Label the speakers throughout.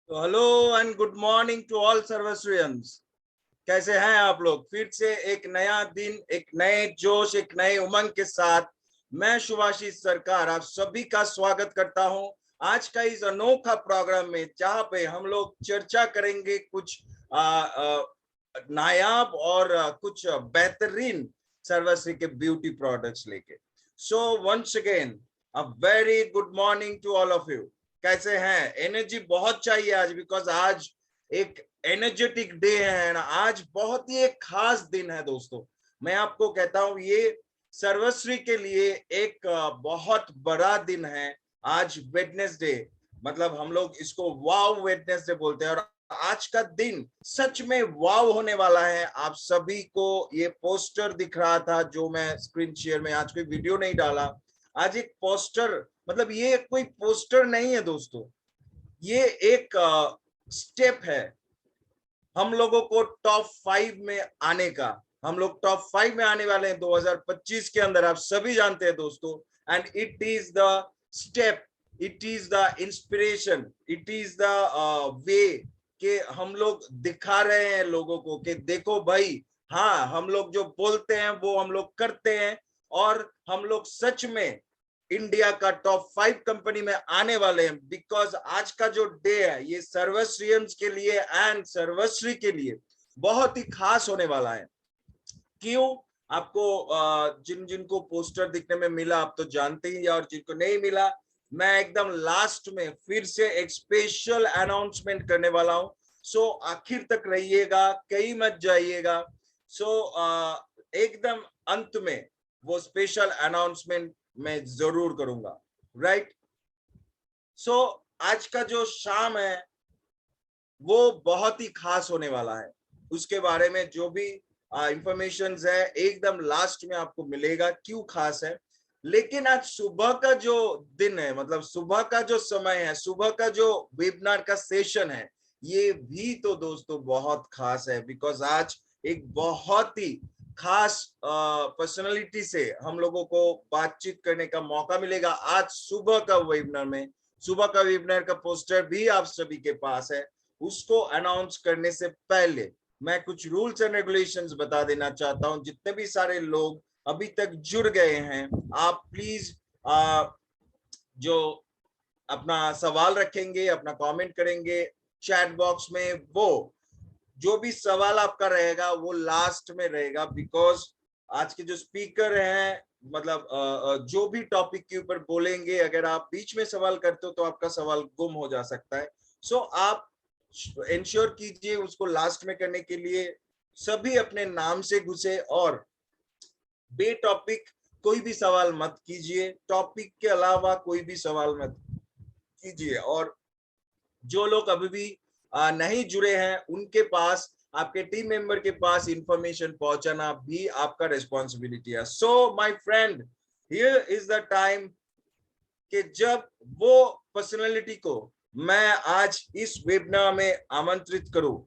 Speaker 1: तो hello and good morning to all सर्वस्वियंस। कैसे हैं आप लोग? फिर से एक नया दिन, एक नए जोश, एक नए उमंग के साथ मैं शुभाशीष सरकार आप सभी का स्वागत करता हूं आज का इस अनोखा प्रोग्राम में, जहां पे हम लोग चर्चा करेंगे कुछ नायाब और कुछ बेहतरीन सर्वश्री के ब्यूटी प्रोडक्ट्स लेके। So once again a very good morning to all of you. कैसे हैं? एनर्जी बहुत चाहिए आज, बिकॉज आज एक एनर्जेटिक डे है ना। आज बहुत ही एक खास दिन है दोस्तों। मैं आपको कहता हूं ये सर्वश्री के लिए एक बहुत बड़ा दिन है। आज वेडनेसडे, मतलब हम लोग इसको वाव वेडनेसडे बोलते हैं, और आज का दिन सच में वाव होने वाला है। आप सभी को ये पोस्टर दिख रहा था जो मैं स्क्रीन शेयर में, आज कोई वीडियो नहीं डाला। आज एक पोस्टर, मतलब ये कोई पोस्टर नहीं है दोस्तों, ये एक स्टेप है हम लोगों को टॉप 5 में आने का। हम लोग टॉप 5 में आने वाले हैं 2025 के अंदर, आप सभी जानते हैं दोस्तों। And it is the step, it is the inspiration, it is the way कि हम लोग दिखा रहे हैं लोगों को कि देखो भाई, हाँ हम लोग जो बोलते हैं वो हम लोग करते हैं, और हम लोग सच में इंडिया का टॉप 5 कंपनी में आने वाले हैं। बिकॉज आज का जो डे है ये सर्वश्रियंस के लिए एंड सर्वश्री के लिए बहुत ही खास होने वाला है। क्यों? आपको जिन जिनको पोस्टर दिखने में मिला आप तो जानते ही, और जिनको नहीं मिला, मैं एकदम लास्ट में फिर से एक स्पेशल अनाउंसमेंट करने वाला हूं। सो आखिर तक रहिएगा, कहीं मत जाइएगा। सो एकदम अंत में वो स्पेशल अनाउंसमेंट मैं जरूर करूंगा, राइट? सो आज का जो शाम है वो बहुत ही खास होने वाला है। उसके बारे में जो भी इंफॉर्मेशन है एकदम लास्ट में आपको मिलेगा क्यों खास है। लेकिन आज सुबह का जो दिन है, मतलब सुबह का जो समय है, सुबह का जो वेबिनार का सेशन है, ये भी तो दोस्तों बहुत खास है। बिकॉज आज एक बहुत ही खास पर्सनालिटी से हम लोगों को बातचीत करने का मौका मिलेगा आज सुबह का वेबिनार में। सुबह का वेबिनार का पोस्टर भी आप सभी के पास है। उसको अनाउंस करने से पहले मैं कुछ रूल्स एंड रेगुलेशंस बता देना चाहता हूं। जितने भी सारे लोग अभी तक जुड़ गए हैं, आप प्लीज जो अपना सवाल रखेंगे, अपना कमेंट करेंगे चैट बॉक्स में, वो जो भी सवाल आपका रहेगा वो लास्ट में रहेगा। बिकॉज आज के जो स्पीकर हैं, मतलब जो भी टॉपिक के ऊपर बोलेंगे, अगर आप बीच में सवाल करते हो तो आपका सवाल गुम हो जा सकता है। सो आप इंश्योर कीजिए उसको लास्ट में करने के लिए सभी अपने नाम से घुसे, और बे टॉपिक कोई भी सवाल मत कीजिए, टॉपिक के अलावा कोई भी सवाल मत कीजिए। और जो लोग अभी भी नहीं जुड़े हैं उनके पास, आपके टीम मेंबर के पास इंफॉर्मेशन पहुंचाना भी आपका रिस्पॉन्सिबिलिटी है। So my friend, here is the time कि जब वो पर्सनालिटी को मैं आज इस वेबिनार में आमंत्रित करूं।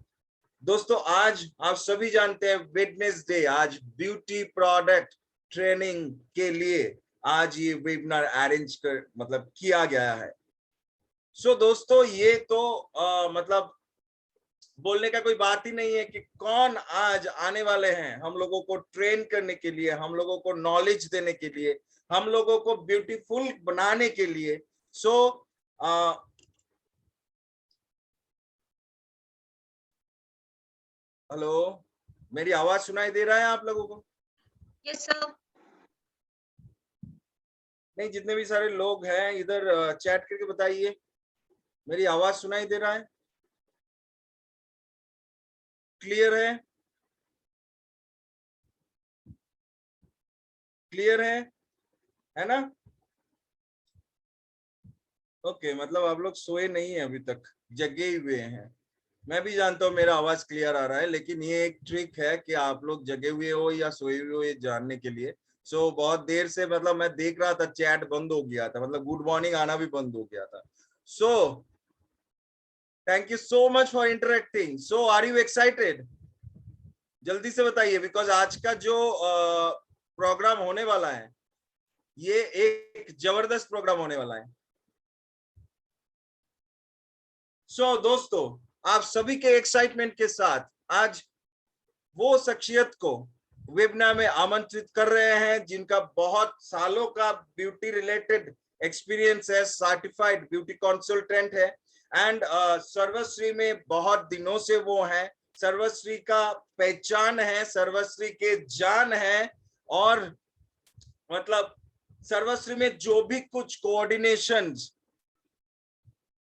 Speaker 1: दोस्तों आज आप सभी जानते हैं वेडनेसडे, आज ब्यूटी प्रोडक्ट ट्रेनिंग के लिए आज ये वेबिनार अरेंज कर मतलब किया गया है। सो दोस्तों ये तो मतलब बोलने का कोई बात ही नहीं है कि कौन आज आने वाले हैं हम लोगों को ट्रेन करने के लिए, हम लोगों को नॉलेज देने के लिए, हम लोगों को ब्यूटीफुल बनाने के लिए। सो हेलो, मेरी आवाज सुनाई दे रहा है आप लोगों को?
Speaker 2: Yes sir.
Speaker 1: नहीं, जितने भी सारे लोग हैं इधर चैट करके बताइए, मेरी आवाज सुनाई दे रहा है? क्लियर है? क्लियर है ना? ओके, मतलब आप लोग सोए नहीं है अभी तक, जगे हुए हैं। मैं भी जानता हूँ मेरा आवाज क्लियर आ रहा है, लेकिन ये एक ट्रिक है कि आप लोग जगे हुए हो या सोए हुए हो ये जानने के लिए। सो बहुत देर से, मतलब मैं देख रहा था चैट बंद हो गया था, मतलब गुड मॉर्निंग आना भी बंद हो गया था। So thank you so much for interacting. So are you excited? जल्दी से बताइए, बिकॉज आज का जो प्रोग्राम होने वाला है ये एक जबरदस्त प्रोग्राम होने वाला है। सो दोस्तों, आप सभी के एक्साइटमेंट के साथ आज वो शख्सियत को वेबिनार में आमंत्रित कर रहे हैं जिनका बहुत सालों का ब्यूटी रिलेटेड एक्सपीरियंस है, सर्टिफाइड ब्यूटी कंसल्टेंट है एंड सर्वश्री में बहुत दिनों से वो हैं। सर्वश्री का पहचान है, सर्वश्री के जान है और मतलब सर्वश्री में जो भी कुछ कोऑर्डिनेशंस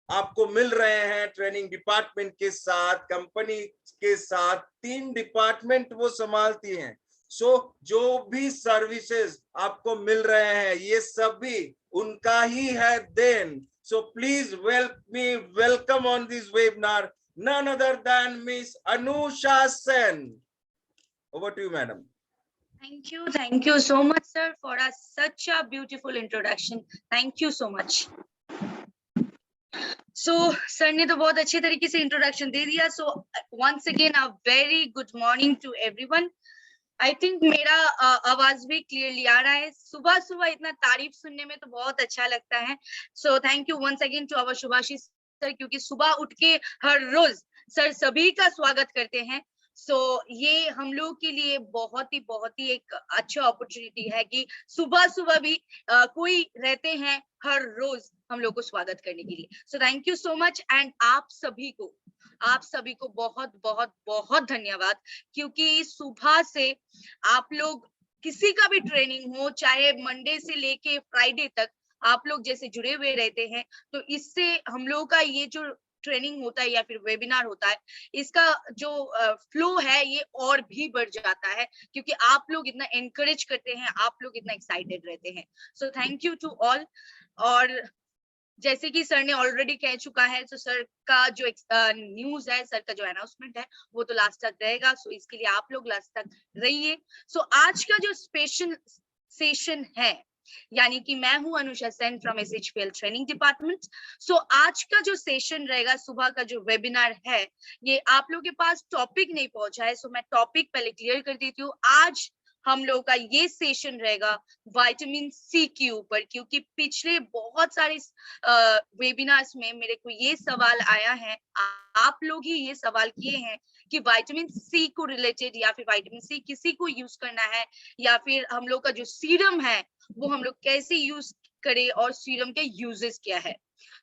Speaker 1: आपको मिल रहे हैं ट्रेनिंग डिपार्टमेंट के साथ, कंपनी के साथ, 3 डिपार्टमेंट वो संभालती हैं। सो जो भी सर्विसेज आपको मिल रहे हैं ये सभी उनका ही है then. So please welcome on this webinar none other than Miss Anusha Sen. Over to you, madam.
Speaker 2: Thank you so much, sir, for such a beautiful introduction. Thank you so much. So, sir ने तो बहुत अच्छे तरीके से introduction दे दिया. So, once again, a very good morning to everyone. I think मेरा आवाज भी क्लियरली आ रहा है. सुबह सुबह इतना तारीफ सुनने में तो बहुत अच्छा लगता है. So, thank you once again to our Shubhashish sir, क्योंकि सुबह उठ के हर रोज सर सभी का स्वागत करते हैं. सो ये हम लोग के लिए बहुत ही एक अच्छा अपॉर्चुनिटी है कि सुबह सुबह भी कोई रहते हैं हर रोज हम लोग को स्वागत करने के लिए. सो thank you so much and आप सभी को बहुत बहुत बहुत धन्यवाद, क्योंकि सुबह से आप लोग किसी का भी ट्रेनिंग हो, चाहे मंडे से लेके फ्राइडे तक आप लोग जैसे जुड़े हुए रहते हैं, तो इससे हम लोग का ये जो ट्रेनिंग होता है या फिर वेबिनार होता है, इसका जो फ्लो है ये और भी बढ़ जाता है, क्योंकि आप लोग इतना एनकरेज करते हैं, आप लोग इतना एक्साइटेड रहते हैं. So thank you to all. और जैसे कि सर ने ऑलरेडी कह चुका है, तो सर का जो न्यूज है, सर का जो अनाउंसमेंट है वो तो लास्ट तक रहेगा. सो इसके लिए आप लोग लास्ट तक रहिए. सो आज का जो स्पेशल सेशन है, यानी कि मैं हूं Anusha Sen from SHPL training department. So आज का जो सेशन रहेगा, सुबह का जो वेबिनार है, ये आप लोग के पास टॉपिक नहीं पहुंचा है. सो मैं टॉपिक पहले क्लियर कर देती हूँ. आज हम लोग का ये सेशन रहेगा विटामिन सी के ऊपर, क्योंकि पिछले बहुत सारे वेबिनार्स में मेरे को ये सवाल आया है, आप लोग ही ये सवाल किए हैं कि विटामिन सी को रिलेटेड या फिर विटामिन सी किसी को यूज करना है, या फिर हम लोग का जो सीरम है वो हम लोग कैसे यूज करें और सीरम के यूजेस क्या है.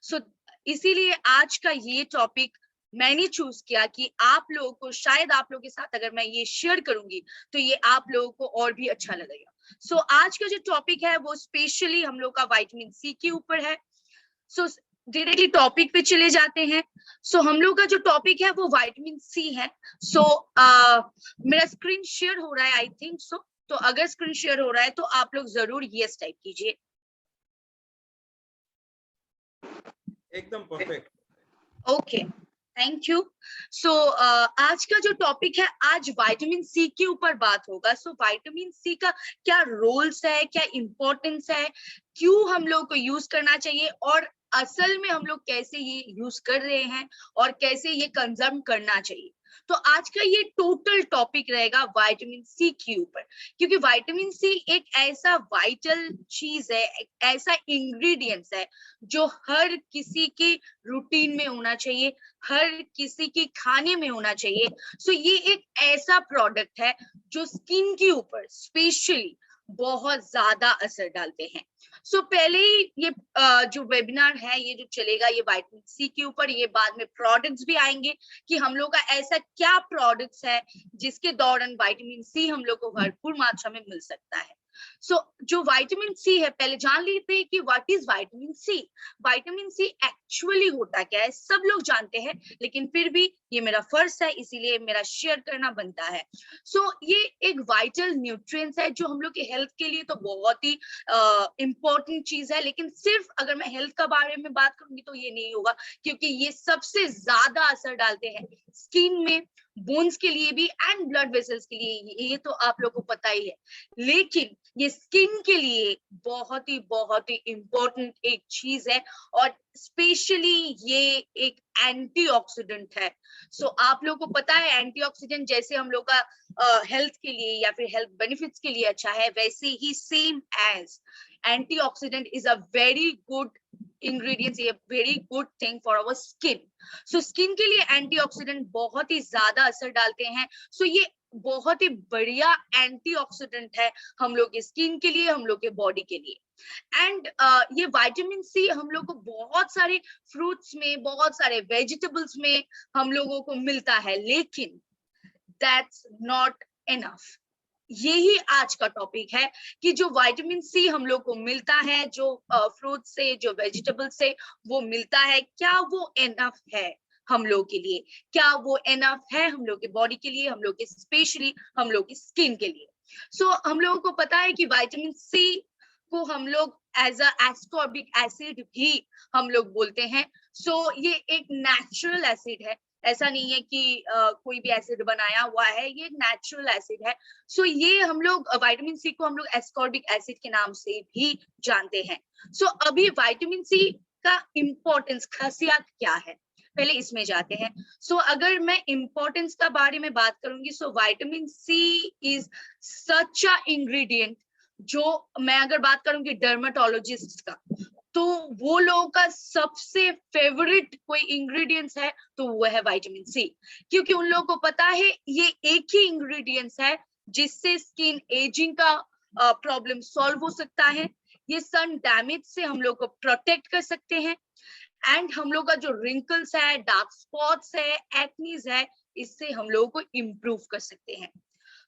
Speaker 2: सो इसीलिए आज का ये टॉपिक मैंने चूज किया कि आप लोगों को, शायद आप लोगों के साथ अगर मैं ये शेयर करूंगी तो ये आप लोगों को और भी अच्छा लगेगा. सो आज का जो टॉपिक है वो स्पेशली हम लोग का विटामिन सी के ऊपर है. सो डायरेक्टली टॉपिक पे चले जाते हैं. सो हम लोग का जो टॉपिक है वो विटामिन सी है. सो मेरा स्क्रीन शेयर हो रहा है, आई थिंक सो. तो अगर स्क्रीन शेयर हो रहा है तो आप लोग जरूर यस टाइप कीजिए.
Speaker 1: एकदम perfect.
Speaker 2: Okay, thank you. So आज का जो टॉपिक है, आज विटामिन सी के ऊपर बात होगा. सो विटामिन सी का क्या रोल्स है, क्या इंपॉर्टेंस है, क्यों हम लोग को यूज करना चाहिए, और असल में हम लोग कैसे ये यूज कर रहे हैं और कैसे ये कंज्यूम करना चाहिए. तो आज का ये टोटल टॉपिक रहेगा विटामिन सी के ऊपर, क्योंकि विटामिन सी एक ऐसा वाइटल चीज है, एक ऐसा इंग्रेडिएंट्स है जो हर किसी के रूटीन में होना चाहिए, हर किसी के खाने में होना चाहिए. सो ये एक ऐसा प्रोडक्ट है जो स्किन के ऊपर स्पेशली बहुत ज्यादा असर डालते हैं. सो पहले ही ये जो वेबिनार है ये जो चलेगा ये विटामिन सी के ऊपर, ये बाद में प्रोडक्ट्स भी आएंगे कि हम लोग का ऐसा क्या प्रोडक्ट्स है जिसके दौरान विटामिन सी हम लोग को भरपूर मात्रा में मिल सकता है. सो जो विटामिन सी है, पहले जान लेते हैं कि what is vitamin C. Vitamin C actually होता क्या है सब लोग जानते हैं, लेकिन फिर भी ये मेरा फर्ज है, इसीलिए मेरा शेयर करना बनता है. सो ये एक वाइटल न्यूट्रिएंट्स है जो हम लोग के हेल्थ के लिए तो बहुत ही इंपॉर्टेंट चीज है. लेकिन सिर्फ अगर मैं हेल्थ का बारे में बात करूंगी तो ये नहीं होगा, क्योंकि ये सबसे ज्यादा असर डालते हैं स्किन में, बोन्स के लिए भी एंड ब्लड वेसल्स के लिए. ये तो आप लोगों को पता ही है, लेकिन ये स्किन के लिए बहुत ही इंपॉर्टेंट एक चीज है, और स्पेशली ये एक एंटीऑक्सीडेंट है. सो आप लोगों को पता है एंटीऑक्सीडेंट जैसे हम लोग का हेल्थ के लिए या फिर हेल्थ बेनिफिट्स के लिए अच्छा है, वैसे ही same as antioxidant is a very good ingredients, ये very good thing for our skin. So skin के लिए antioxidant बहुत ही ज्यादा असर डालते हैं. So ये बहुत ही बढ़िया एंटीऑक्सीडेंट है हम लोग के स्किन के लिए, हम लोग के बॉडी के लिए. एंड ये विटामिन सी हम लोग को बहुत सारे फ्रूट्स में, बहुत सारे वेजिटेबल्स में हम लोगों को मिलता है, लेकिन दैट्स नॉट इनफ. यही आज का टॉपिक है कि जो विटामिन सी हम लोग को मिलता है, जो फ्रूट से, जो वेजिटेबल से वो मिलता है, क्या वो इनफ है हम लोग के लिए? क्या वो इनफ है हम लोग के बॉडी के लिए, हम लोग के स्पेशली हम लोग की स्किन के लिए? सो हम लोगों को पता है कि विटामिन सी को हम लोग एज अ एस्कॉर्बिक एसिड भी हम लोग बोलते हैं. सो ये एक नेचुरल एसिड है, ऐसा नहीं है कि कोई भी एसिड बनाया हुआ है, ये नेचुरल एसिड है. सो ये हम लोग विटामिन सी को हम लोग एस्कॉर्बिक एसिड के नाम से भी जानते हैं. सो अभी विटामिन सी का इम्पोर्टेंस, खासियत क्या है, पहले इसमें जाते हैं. सो अगर मैं इम्पोर्टेंस का बारे में बात करूंगी, so vitamin C is such a ingredient, जो मैं अगर बात करूंगी डर्मेटोलॉजिस्ट का, तो वो लोगों का सबसे फेवरेट कोई इंग्रेडिएंट्स है तो वो है विटामिन सी, क्योंकि उन लोगों को पता है ये एक ही इंग्रेडिएंट्स है जिससे स्किन एजिंग का प्रॉब्लम सॉल्व हो सकता है, ये सन डैमेज से हम लोग को प्रोटेक्ट कर सकते हैं, एंड हम लोग का जो रिंकल्स है, डार्क स्पॉट्स है, एक्नीज है, इससे हम लोगों को इम्प्रूव कर सकते हैं.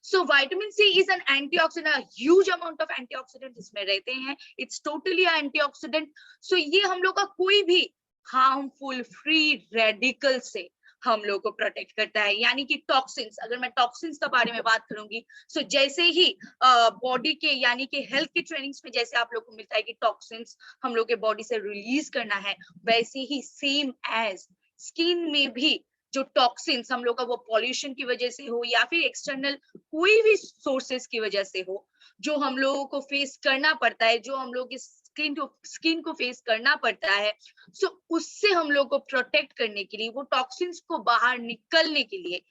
Speaker 2: So vitamin C is an antioxidant, a huge amount of antioxidant इसमें रहते हैं. It's totally an antioxidant. So ये हम लोग का कोई भी harmful free radical से हम लोग को प्रोटेक्ट करता है, यानी कि टॉक्सिन्स. अगर मैं टॉक्सिन्स के बारे में बात करूंगी, सो जैसे ही बॉडी के यानी कि हेल्थ के ट्रेनिंग्स में जैसे आप लोग को मिलता है कि टॉक्सिन्स हम लोग के बॉडी से रिलीज करना है, वैसे ही सेम एज स्किन में भी जो टॉक्सिन्स हम लोग का वो पॉल्यूशन की वजह से हो या फिर एक्सटर्नल कोई भी सोर्सेस की वजह से हो, जो हम लोगों को फेस करना पड़ता है, जो हम लोग की स्किन को फेस करना पड़ता है, सो उससे हम लोग को प्रोटेक्ट करने के लिए, वो टॉक्सिन्स को बाहर निकलने के लिए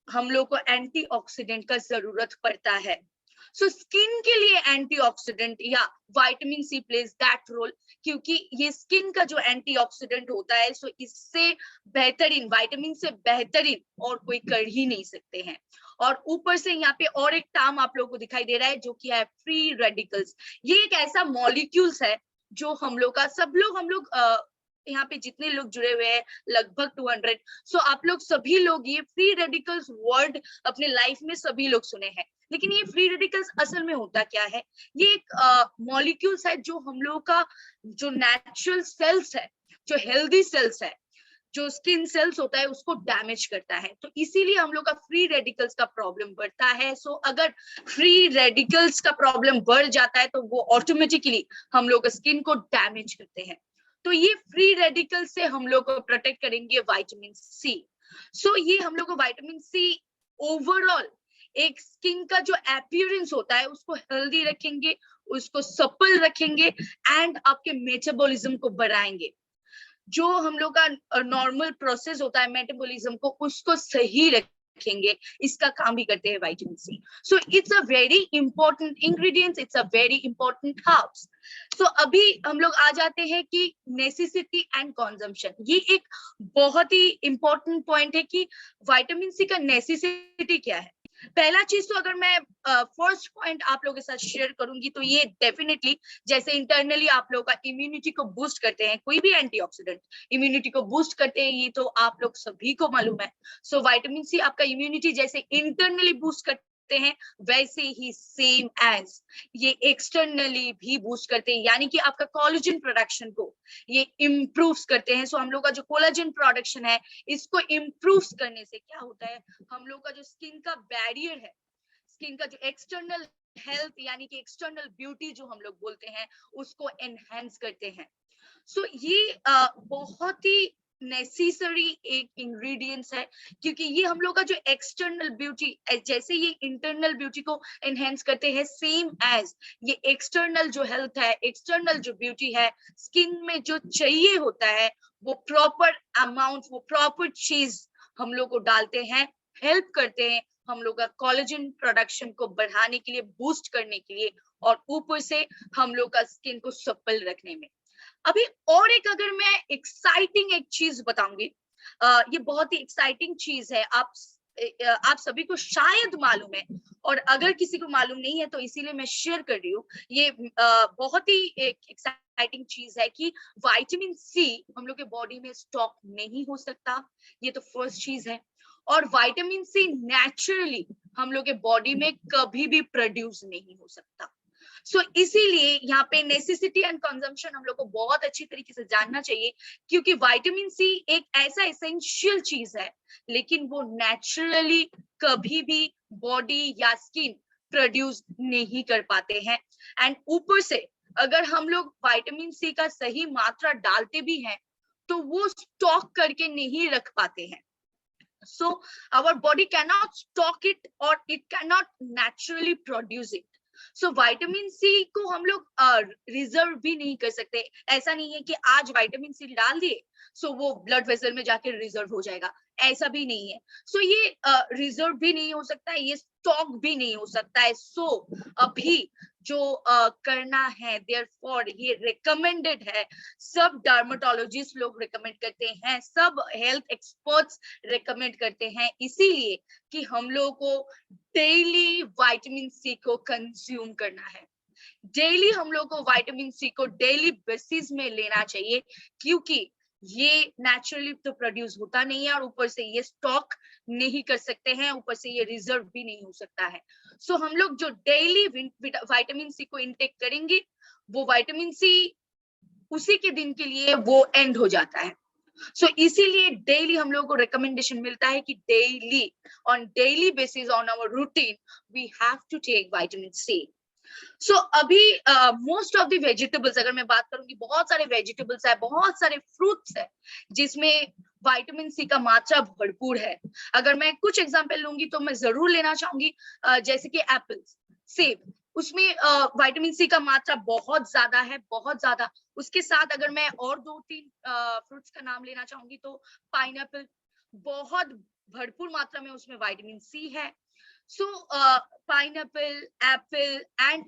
Speaker 2: हम लोग को एंटीऑक्सीडेंट का जरूरत पड़ता है. सो स्किन के लिए एंटीऑक्सीडेंट या vitamin C plays that role, क्योंकि ये स्किन का जो एंटीऑक्सीडेंट होता है, सो इससे बेहतरीन, विटामिन से बेहतरीन और कोई कर ही नहीं सकते हैं. और ऊपर से यहाँ पे और एक टर्म आप लोगों को दिखाई दे रहा है जो कि है फ्री रेडिकल्स. ये एक ऐसा मॉलिक्यूल्स है जो हम लोग का, सब लोग हम लोग यहाँ पे जितने लोग जुड़े हुए हैं लगभग 200, सो आप लोग सभी लोग ये फ्री रेडिकल्स वर्ड अपने लाइफ में सभी लोग सुने हैं. लेकिन ये फ्री रेडिकल्स असल में होता क्या है? ये एक मॉलिक्यूल्स है जो हम लोग का जो नेचुरल सेल्स है, जो हेल्दी सेल्स है, जो स्किन सेल्स होता है, उसको डैमेज करता है. तो इसीलिए हम लोग का फ्री रेडिकल्स का प्रॉब्लम बढ़ता है. सो अगर फ्री रेडिकल्स का प्रॉब्लम बढ़ जाता है तो वो ऑटोमेटिकली हम लोग स्किन को डैमेज करते हैं. तो ये फ्री रेडिकल से हम लोग को प्रोटेक्ट करेंगे विटामिन सी. सो ये हम लोग को विटामिन सी ओवरऑल एक स्किन का जो अपीयरेंस होता है उसको हेल्दी रखेंगे, उसको सप्पल रखेंगे, एंड आपके मेटाबॉलिज्म को बढ़ाएंगे. जो हम लोग का नॉर्मल प्रोसेस होता है मेटाबॉलिज्म को, उसको सही रखेंगे, इसका काम भी करते हैं vitamin C. So it's a very important ingredients, it's a very important herbs. So अभी हम लोग आ जाते हैं कि नेसेसिटी एंड कंजम्पशन. ये एक बहुत ही इंपॉर्टेंट पॉइंट है कि विटामिन सी का नेसेसिटी क्या है. पहला चीज तो अगर मैं फर्स्ट पॉइंट आप लोगों के साथ शेयर करूंगी तो ये डेफिनेटली, जैसे इंटरनली आप लोगों का इम्यूनिटी को बूस्ट करते हैं, कोई भी एंटीऑक्सीडेंट इम्यूनिटी को बूस्ट करते हैं, ये तो आप लोग सभी को मालूम है. सो विटामिन सी आपका इम्यूनिटी जैसे इंटरनली बूस्ट करते हैं, वैसे ही सेम एज ये एक्सटर्नली भी बूस्ट करते हैं, यानी कि आपका कोलेजन प्रोडक्शन को ये इम्प्रूव करते हैं. सो हम लोग का जो कोलेजन प्रोडक्शन है, इसको इम्प्रूव करने से क्या होता है, हम लोग का जो स्किन का बैरियर है, स्किन का जो एक्सटर्नल हेल्थ यानी कि एक्सटर्नल ब्यूटी जो हम लोग बोलते हैं, उसको एनहेंस करते हैं. सो ये बहुत ही नेसेसरी एक इंग्रेडिएंट्स है, क्योंकि ये हम लोग का जो एक्सटर्नल ब्यूटी, जैसे ये इंटरनल ब्यूटी को एनहेंस करते हैं, सेम एज ये एक्सटर्नल जो हेल्थ है, एक्सटर्नल जो ब्यूटी है, स्किन में जो चाहिए होता है, वो प्रॉपर अमाउंट, वो प्रॉपर चीज हम लोग को डालते हैं, हेल्प करते हैं हम लोग का कोलेजन प्रोडक्शन को बढ़ाने के लिए, बूस्ट करने के लिए, और ऊपर से हम लोग का स्किन को सप्पल रखने में. अभी और एक अगर मैं एक्साइटिंग एक चीज बताऊंगी, ये बहुत ही एक्साइटिंग चीज है, आप सभी को शायद मालूम है, और अगर किसी को मालूम नहीं है तो इसीलिए मैं शेयर कर रही हूँ। ये बहुत ही एक एक्साइटिंग चीज है कि विटामिन सी हम लोग के बॉडी में स्टॉक नहीं हो सकता, ये तो फर्स्ट चीज है। और विटामिन सी नेचुरली हम लोग के बॉडी में कभी भी प्रोड्यूस नहीं हो सकता। सो इसीलिए यहाँ पे नेसेसिटी एंड कंजम्पशन हम लोग को बहुत अच्छी तरीके से जानना चाहिए, क्योंकि विटामिन सी एक ऐसा एसेंशियल चीज है, लेकिन वो नेचुरली कभी भी बॉडी या स्किन प्रोड्यूस नहीं कर पाते हैं। एंड ऊपर से अगर हम लोग विटामिन सी का सही मात्रा डालते भी हैं तो वो स्टॉक करके नहीं रख पाते हैं। So our body cannot stock it or it cannot naturally produce it. So vitamin C को हम लोग रिजर्व भी नहीं कर सकते। ऐसा नहीं है कि आज विटामिन सी डाल दिए सो वो ब्लड वेसल में जाके रिजर्व हो जाएगा, ऐसा भी नहीं है। सो ये रिजर्व भी नहीं हो सकता है, ये स्टॉक भी नहीं हो सकता है। सो अभी जो करना है, देयरफॉर ये रिकमेंडेड है, सब डर्मेटोलॉजिस्ट लोग रिकमेंड करते हैं, सब हेल्थ एक्सपर्ट्स रिकमेंड करते हैं, इसीलिए कि हम लोगों को डेली विटामिन सी को कंज्यूम करना है। डेली हम लोग को विटामिन सी को डेली बेसिस में लेना चाहिए, क्योंकि ये नेचुरली तो प्रोड्यूस होता नहीं है और ऊपर से ये स्टॉक नहीं कर सकते हैं, ऊपर से ये रिजर्व भी नहीं हो सकता है। सो हम लोग जो डेली विटामिन सी को इनटेक करेंगे, वो विटामिन सी उसी के दिन के लिए वो एंड हो जाता है। सो इसीलिए डेली हम लोगों को रिकमेंडेशन मिलता है कि daily on daily basis on our routine we have to take vitamin C. So अभी मोस्ट ऑफ द वेजिटेबल्स अगर मैं बात करूंगी, बहुत सारे वेजिटेबल्स है, बहुत सारे फ्रूट्स है जिसमें विटामिन सी का मात्रा भरपूर है। अगर मैं कुछ एग्जांपल लूंगी तो मैं जरूर लेना चाहूंगी, जैसे कि एप्पल्स, सेब, उसमें विटामिन सी का मात्रा बहुत ज्यादा है, बहुत ज्यादा। उसके साथ अगर मैं और 2-3 फ्रूट्स का नाम लेना चाहूंगी तो पाइनएप्पल, बहुत भरपूर मात्रा में उसमें विटामिन सी है। सो पाइनएप्पल, एप्पल एंड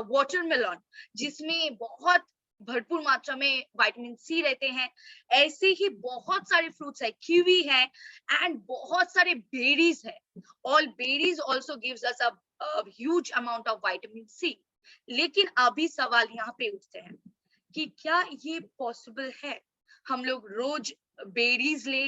Speaker 2: वाटरमेलन, जिसमें बहुत भरपूर मात्रा में विटामिन सी रहते हैं। ऐसे ही बहुत सारे फ्रूट्स है, कीवी है एंड बहुत सारे बेरीज है। All berries also gives us a huge amount of vitamin C. लेकिन अभी सवाल यहाँ पे उठते हैं कि क्या ये पॉसिबल है हम लोग रोज बेरीज ले,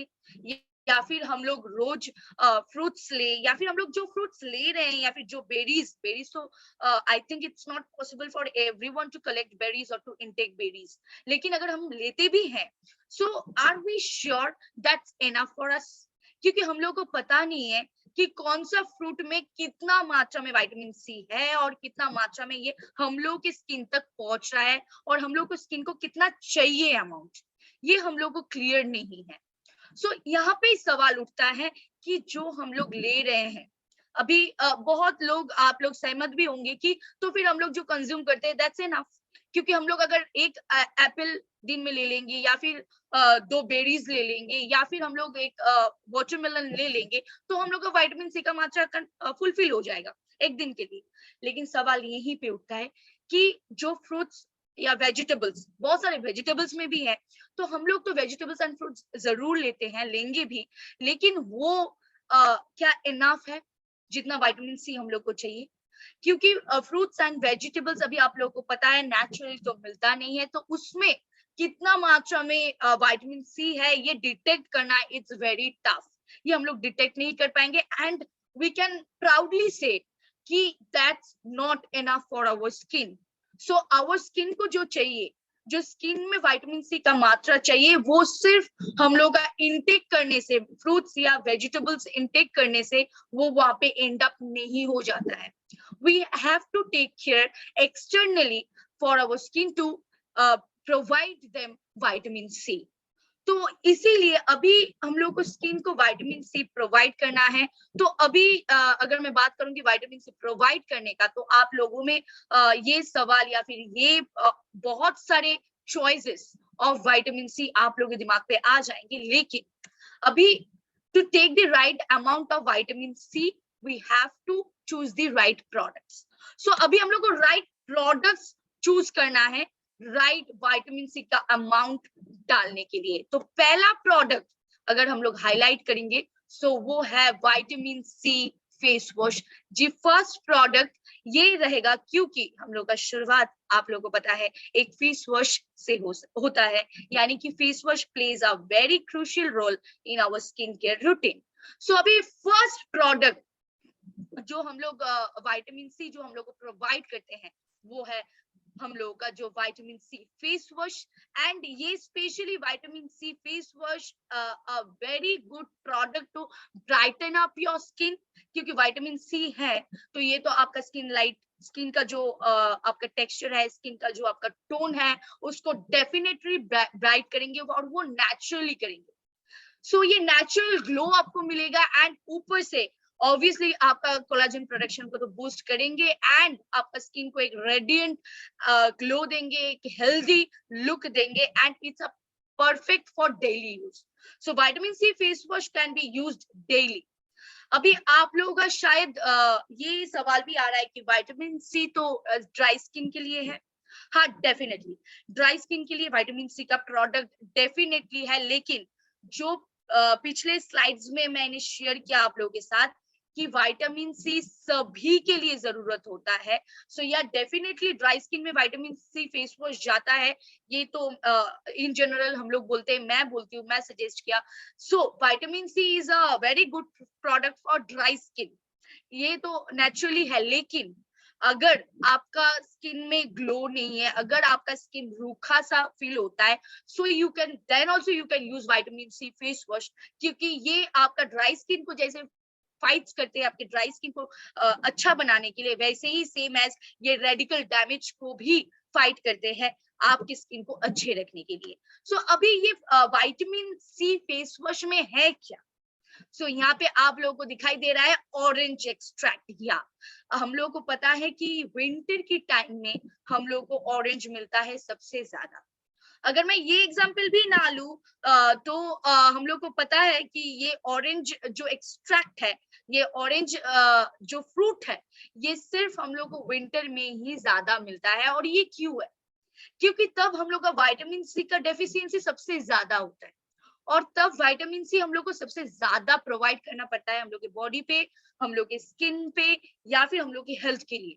Speaker 2: या फिर हम लोग रोज फ्रूट्स ले, या फिर हम लोग जो फ्रूट्स ले रहे हैं या फिर जो बेरीज तो I think it's not possible for everyone to collect berries और टू इनटेक बेरीज। लेकिन अगर हम लेते भी हैं, so are we sure that's enough for us? क्योंकि हम लोग को पता नहीं है कि कौन सा फ्रूट में कितना मात्रा में विटामिन सी है और कितना मात्रा में ये हम लोग की स्किन तक पहुंच रहा है, और हम लोग को स्किन को कितना चाहिए अमाउंट, ये हम लोग को क्लियर नहीं है। सो यहाँ पे सवाल उठता है कि जो हम लोग ले रहे हैं अभी, बहुत लोग, आप लोग सहमत भी होंगे कि तो फिर हम लोग जो कंज्यूम करते हैं दैट्स इनफ। क्योंकि हम लोग अगर एक एप्पल दिन में ले लेंगे, या फिर 2 बेरीज ले लेंगे, या फिर हम लोग एक वाटरमेलन ले लेंगे, तो हम लोग का विटामिन सी का मात्रा फुलफिल हो जाएगा एक दिन के लिए। लेकिन सवाल यहीं पे उठता है कि जो फ्रूट्स या वेजिटेबल्स, बहुत सारे वेजिटेबल्स में भी है, तो हम लोग तो वेजिटेबल्स एंड फ्रूट्स जरूर लेते हैं, लेंगे भी, लेकिन वो क्या इनफ है जितना विटामिन सी हम लोग को चाहिए? क्योंकि फ्रूट्स एंड वेजिटेबल्स अभी आप लोगों को पता है नेचुरली तो मिलता नहीं है, तो उसमें कितना मात्रा में विटामिन सी है ये डिटेक्ट करना इट्स वेरी टफ। ये हम लोग डिटेक्ट नहीं कर पाएंगे, and we can proudly say कि that's not enough for our skin. So our skin को जो चाहिए, जो स्किन में विटामिन सी का मात्रा चाहिए, वो सिर्फ हम लोग का इनटेक करने से, फ्रूट्स या वेजिटेबल्स इनटेक करने से वो वहां पे एंड अप नहीं हो जाता है। We have to take care externally for our skin to provide them vitamin C. तो इसीलिए अभी हम लोग को स्किन को विटामिन सी प्रोवाइड करना है। तो अभी अगर मैं बात करूंगी विटामिन सी प्रोवाइड करने का, तो आप लोगों में ये सवाल या फिर ये बहुत सारे चॉइसेस ऑफ विटामिन सी आप लोगों के दिमाग पे आ जाएंगे। लेकिन अभी to take the right amount of vitamin C we have to choose the right products. So अभी हम लोग को राइट प्रोडक्ट्स चूज करना है राइट विटामिन सी का अमाउंट डालने के लिए। तो पहला प्रोडक्ट अगर हम लोग हाईलाइट करेंगे सो वो है विटामिन सी फेस वॉश। जी फर्स्ट प्रोडक्ट ये रहेगा, क्योंकि हम लोग का शुरुआत आप लोगों को पता है एक फेस वॉश से होता है, यानी कि face wash plays a very crucial role in our skin care routine. So अभी फर्स्ट प्रोडक्ट जो हम लोग विटामिन सी जो हम लोग को प्रोवाइड करते हैं वो है हम लोगों का जो vitamin C face wash. And ये specially vitamin C face wash a very good product to brighten up your skin, क्योंकि विटामिन सी है तो ये तो आपका स्किन का जो आपका टेक्सचर है, स्किन का जो आपका टोन है उसको डेफिनेटली ब्राइट करेंगे और वो नेचुरली करेंगे। सो ये नेचुरल ग्लो आपको मिलेगा एंड ऊपर से ऑब्वियसली आपका कोलाजन प्रोडक्शन को तो बूस्ट करेंगे एंड आपका स्किन को एक रेडिएंट ग्लो देंगे, एक हेल्दी लुक देंगे and it's a perfect for daily use. So vitamin C face wash can be used daily. अभी आप लोगों का शायद ये सवाल भी आ रहा है कि विटामिन सी तो ड्राई स्किन के लिए है। हाँ डेफिनेटली ड्राई स्किन के लिए विटामिन सी का प्रोडक्ट डेफिनेटली है, लेकिन जो पिछले स्लाइड्स में मैंने शेयर किया आप लोगों के साथ कि विटामिन सी सभी के लिए जरूरत होता है। सो या डेफिनेटली ड्राई स्किन में विटामिन सी फेस वॉश जाता है, ये तो इन जनरल हम लोग बोलते हैं, मैं बोलती हूँ, मैं सजेस्ट किया। So vitamin C is a very good product for dry skin, ये तो नेचुरली है। लेकिन अगर आपका स्किन में ग्लो नहीं है, अगर आपका स्किन रूखा सा फील होता है, so you can then also you can use vitamin C face wash, क्योंकि ये आपका ड्राई स्किन को जैसे फाइट्स करते हैं आपके ड्राई स्किन को अच्छा बनाने के लिए, वैसे ही सेम एज ये रेडिकल डैमेज को भी फाइट करते हैं आपकी स्किन को अच्छे रखने के लिए। सो अभी ये विटामिन सी फेस वॉश में है क्या? सो यहाँ पे आप लोगों को दिखाई दे रहा है ऑरेंज एक्सट्रैक्ट। या हम लोगों को पता है कि विंटर की टाइम में हम लोग को ऑरेंज मिलता है सबसे ज्यादा। अगर मैं ये एग्जांपल भी ना लूं तो हम लोग को पता है कि ये ऑरेंज जो एक्सट्रैक्ट है, ये ऑरेंज जो फ्रूट है, ये सिर्फ हम लोग को विंटर में ही ज्यादा मिलता है। और ये क्यों है? क्योंकि तब हम लोग का विटामिन सी का डेफिशिएंसी सबसे ज्यादा होता है और तब विटामिन सी हम लोग को सबसे ज्यादा प्रोवाइड करना पड़ता है हम लोग के बॉडी पे, हम लोग के स्किन पे, या फिर हम लोग की हेल्थ के लिए।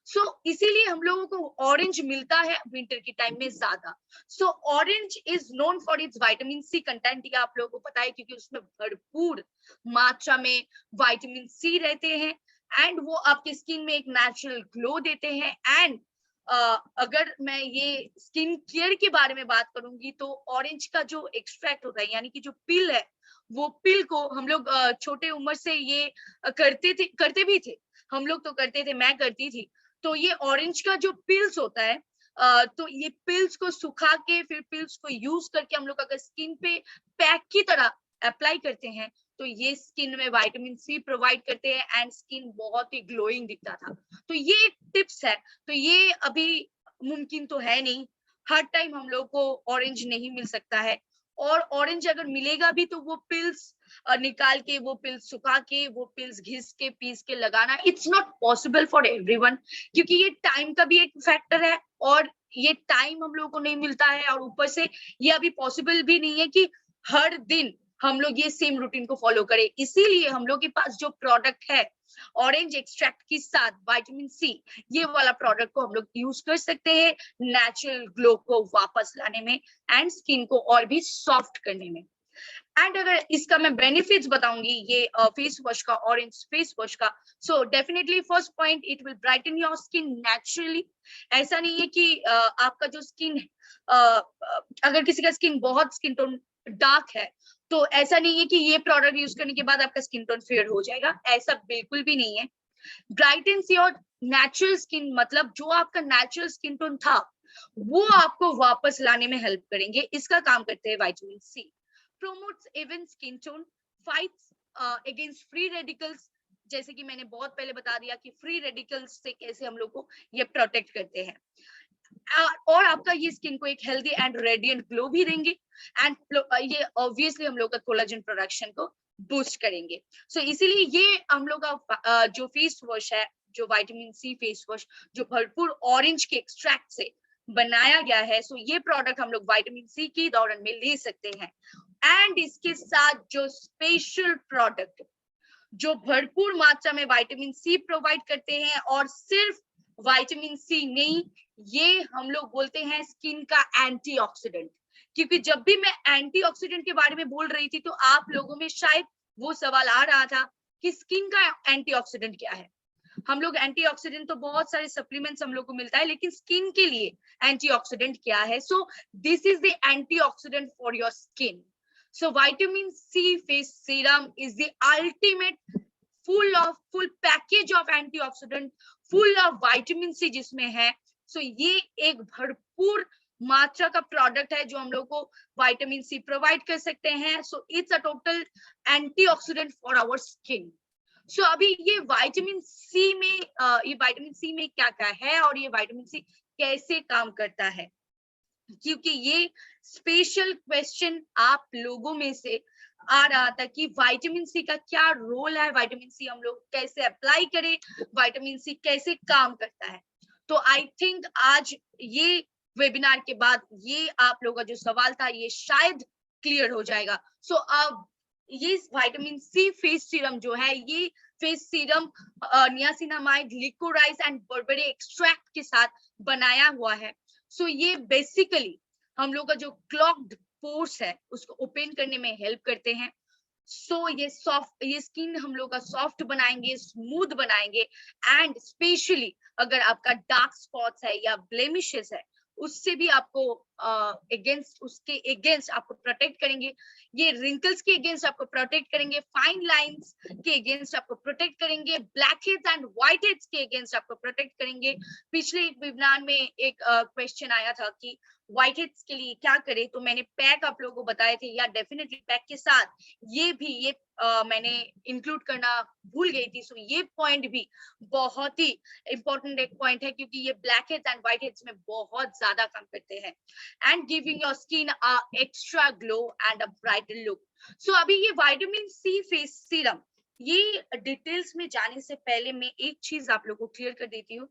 Speaker 2: सो इसीलिए हम लोगों को ऑरेंज मिलता है विंटर के टाइम में ज्यादा। So orange is known for its vitamin C content, ये आप लोगों को पता है क्योंकि उसमें भरपूर मात्रा में विटामिन सी रहते हैं एंड वो आपके स्किन में एक नेचुरल ग्लो देते हैं। एंड अगर मैं ये स्किन केयर के बारे में बात करूंगी तो ऑरेंज का जो एक्सट्रैक्ट होता है, यानी कि जो पिल है, वो पिल को हम लोग छोटे उम्र से ये करते भी थे, हम लोग तो करते थे, मैं करती थी। तो ये ऑरेंज का जो पिल्स होता है तो ये पिल्स को सुखा के फिर पिल्स को यूज करके हम लोग अगर स्किन पे पैक की तरह अप्लाई करते हैं तो ये स्किन में विटामिन सी प्रोवाइड करते हैं एंड स्किन बहुत ही ग्लोइंग दिखता था। तो ये टिप्स है। तो ये अभी मुमकिन तो है नहीं, हर टाइम हम लोग को ऑरेंज नहीं मिल सकता है, और ऑरेंज अगर मिलेगा भी तो वो पिल्स निकाल के, वो पिल्स सुखा के, वो पिल्स घिस के पीस के लगाना it's not possible for everyone, क्योंकि ये टाइम का भी एक फैक्टर है और ये टाइम हम लोगों को नहीं मिलता है। और ऊपर से ये अभी पॉसिबल भी नहीं है कि हर दिन हम लोग ये सेम रूटीन को फॉलो करें। इसीलिए हम लोग के पास जो प्रोडक्ट है ऑरेंज एक्सट्रैक्ट के साथ विटामिन सी, ये वाला प्रोडक्ट को हम लोग यूज कर सकते हैं नेचुरल ग्लो को वापस लाने में एंड स्किन को और भी सॉफ्ट करने में। एंड अगर इसका मैं बेनिफिट्स बताऊंगी ये फेस वॉश का, ऑरेंज फेस वॉश का, so definitely first point, it will brighten your skin naturally. ऐसा नहीं है कि आपका जो स्किन अगर किसी का स्किन बहुत स्किन टोन डार्क है तो ऐसा नहीं है कि ये प्रोडक्ट यूज करने के बाद आपका स्किन टोन फेयर हो जाएगा, ऐसा बिल्कुल भी नहीं है। ब्राइटन्स योर नेचुरल स्किन, मतलब जो आपका नेचुरल स्किन टोन था वो आपको वापस लाने में हेल्प करेंगे, इसका काम करते हैं vitamin C. promotes even skin tone, fights against free radicals, जैसे कि मैंने बहुत पहले बता दिया कि फ्री रेडिकल्स से कैसे हम लोग को ये प्रोटेक्ट करते हैं, और आपका ये स्किन को एक हेल्दी एंड रेडिएंट ग्लो भी देंगे एंड ये ऑब्वियसली हम लोग का कोलाजन प्रोडक्शन को बूस्ट करेंगे। सो इसीलिए ये हम लोग का जो फेस वॉश है, जो विटामिन सी फेस वॉश, जो भरपूर ऑरेंज के एक्सट्रैक्ट से बनाया गया है। सो ये प्रोडक्ट हम लोग विटामिन सी के दौरान में ले सकते हैं। एंड इसके साथ जो स्पेशल प्रोडक्ट जो भरपूर मात्रा में विटामिन सी प्रोवाइड करते हैं, और सिर्फ विटामिन सी नहीं, ये हम लोग बोलते हैं स्किन का एंटीऑक्सीडेंट। क्योंकि जब भी मैं एंटीऑक्सीडेंट के बारे में बोल रही थी तो आप लोगों में शायद वो सवाल आ रहा था कि स्किन का एंटीऑक्सीडेंट क्या है। हम लोग एंटीऑक्सीडेंट तो बहुत सारे सप्लीमेंट्स हम लोग को मिलता है, लेकिन स्किन के लिए एंटीऑक्सीडेंट क्या है? So this is the antioxidant for your skin. So vitamin C face serum is the ultimate full package of antioxidant, full of vitamin C जिसमें है. So ये एक भरपूर मात्रा का प्रोडक्ट है जो हम लोग को विटामिन सी प्रोवाइड कर सकते हैं. So it's a total antioxidant for our skin. So अभी ये विटामिन सी में क्या क्या है और ये विटामिन सी कैसे काम करता है, क्योंकि ये स्पेशल क्वेश्चन आप लोगों में से आ रहा था कि विटामिन सी का क्या रोल है, विटामिन सी हम लोग कैसे अप्लाई करें, विटामिन सी कैसे काम करता है. तो आई थिंक आज ये वेबिनार के बाद ये आप लोगों का जो सवाल था ये शायद क्लियर हो जाएगा. सो अब ये विटामिन सी फेस सीरम जो है, ये face serum niacinamide, liquorice and barberi extract के साथ बनाया हुआ है. सो ये बेसिकली हम लोग का जो क्लॉग्ड पोर्स है उसको ओपन करने में हेल्प करते हैं. सो ये स्किन हम लोग का सॉफ्ट बनाएंगे, स्मूथ बनाएंगे. एंड स्पेशली अगर आपका डार्क स्पॉट्स है या ब्लेमिशेस है, उससे भी आपको उसके अगेंस्ट आपको प्रोटेक्ट करेंगे. ये रिंकल्स के अगेंस्ट आपको प्रोटेक्ट करेंगे, फाइन लाइंस के अगेंस्ट आपको प्रोटेक्ट करेंगे, black heads and white heads के अगेंस्ट आपको प्रोटेक्ट करेंगे. पिछले एक वेबिनार में एक क्वेश्चन आया था कि व्हाइट हेड्स के लिए क्या करें, तो मैंने पैक आप लोगों को बताए थे. या डेफिनेटली पैक के साथ ये मैंने इंक्लूड करना भूल गई थी. सो ये पॉइंट भी बहुत ही इंपॉर्टेंट एक पॉइंट है, क्योंकि ये blackheads and whiteheads में बहुत ज्यादा काम करते हैं. And giving your skin a extra glow and a brighter look. So अभी ये विटामिन सी फेस सीरम, ये डिटेल्स में जाने से पहले मैं एक चीज आप लोगों को क्लियर कर देती हूँ.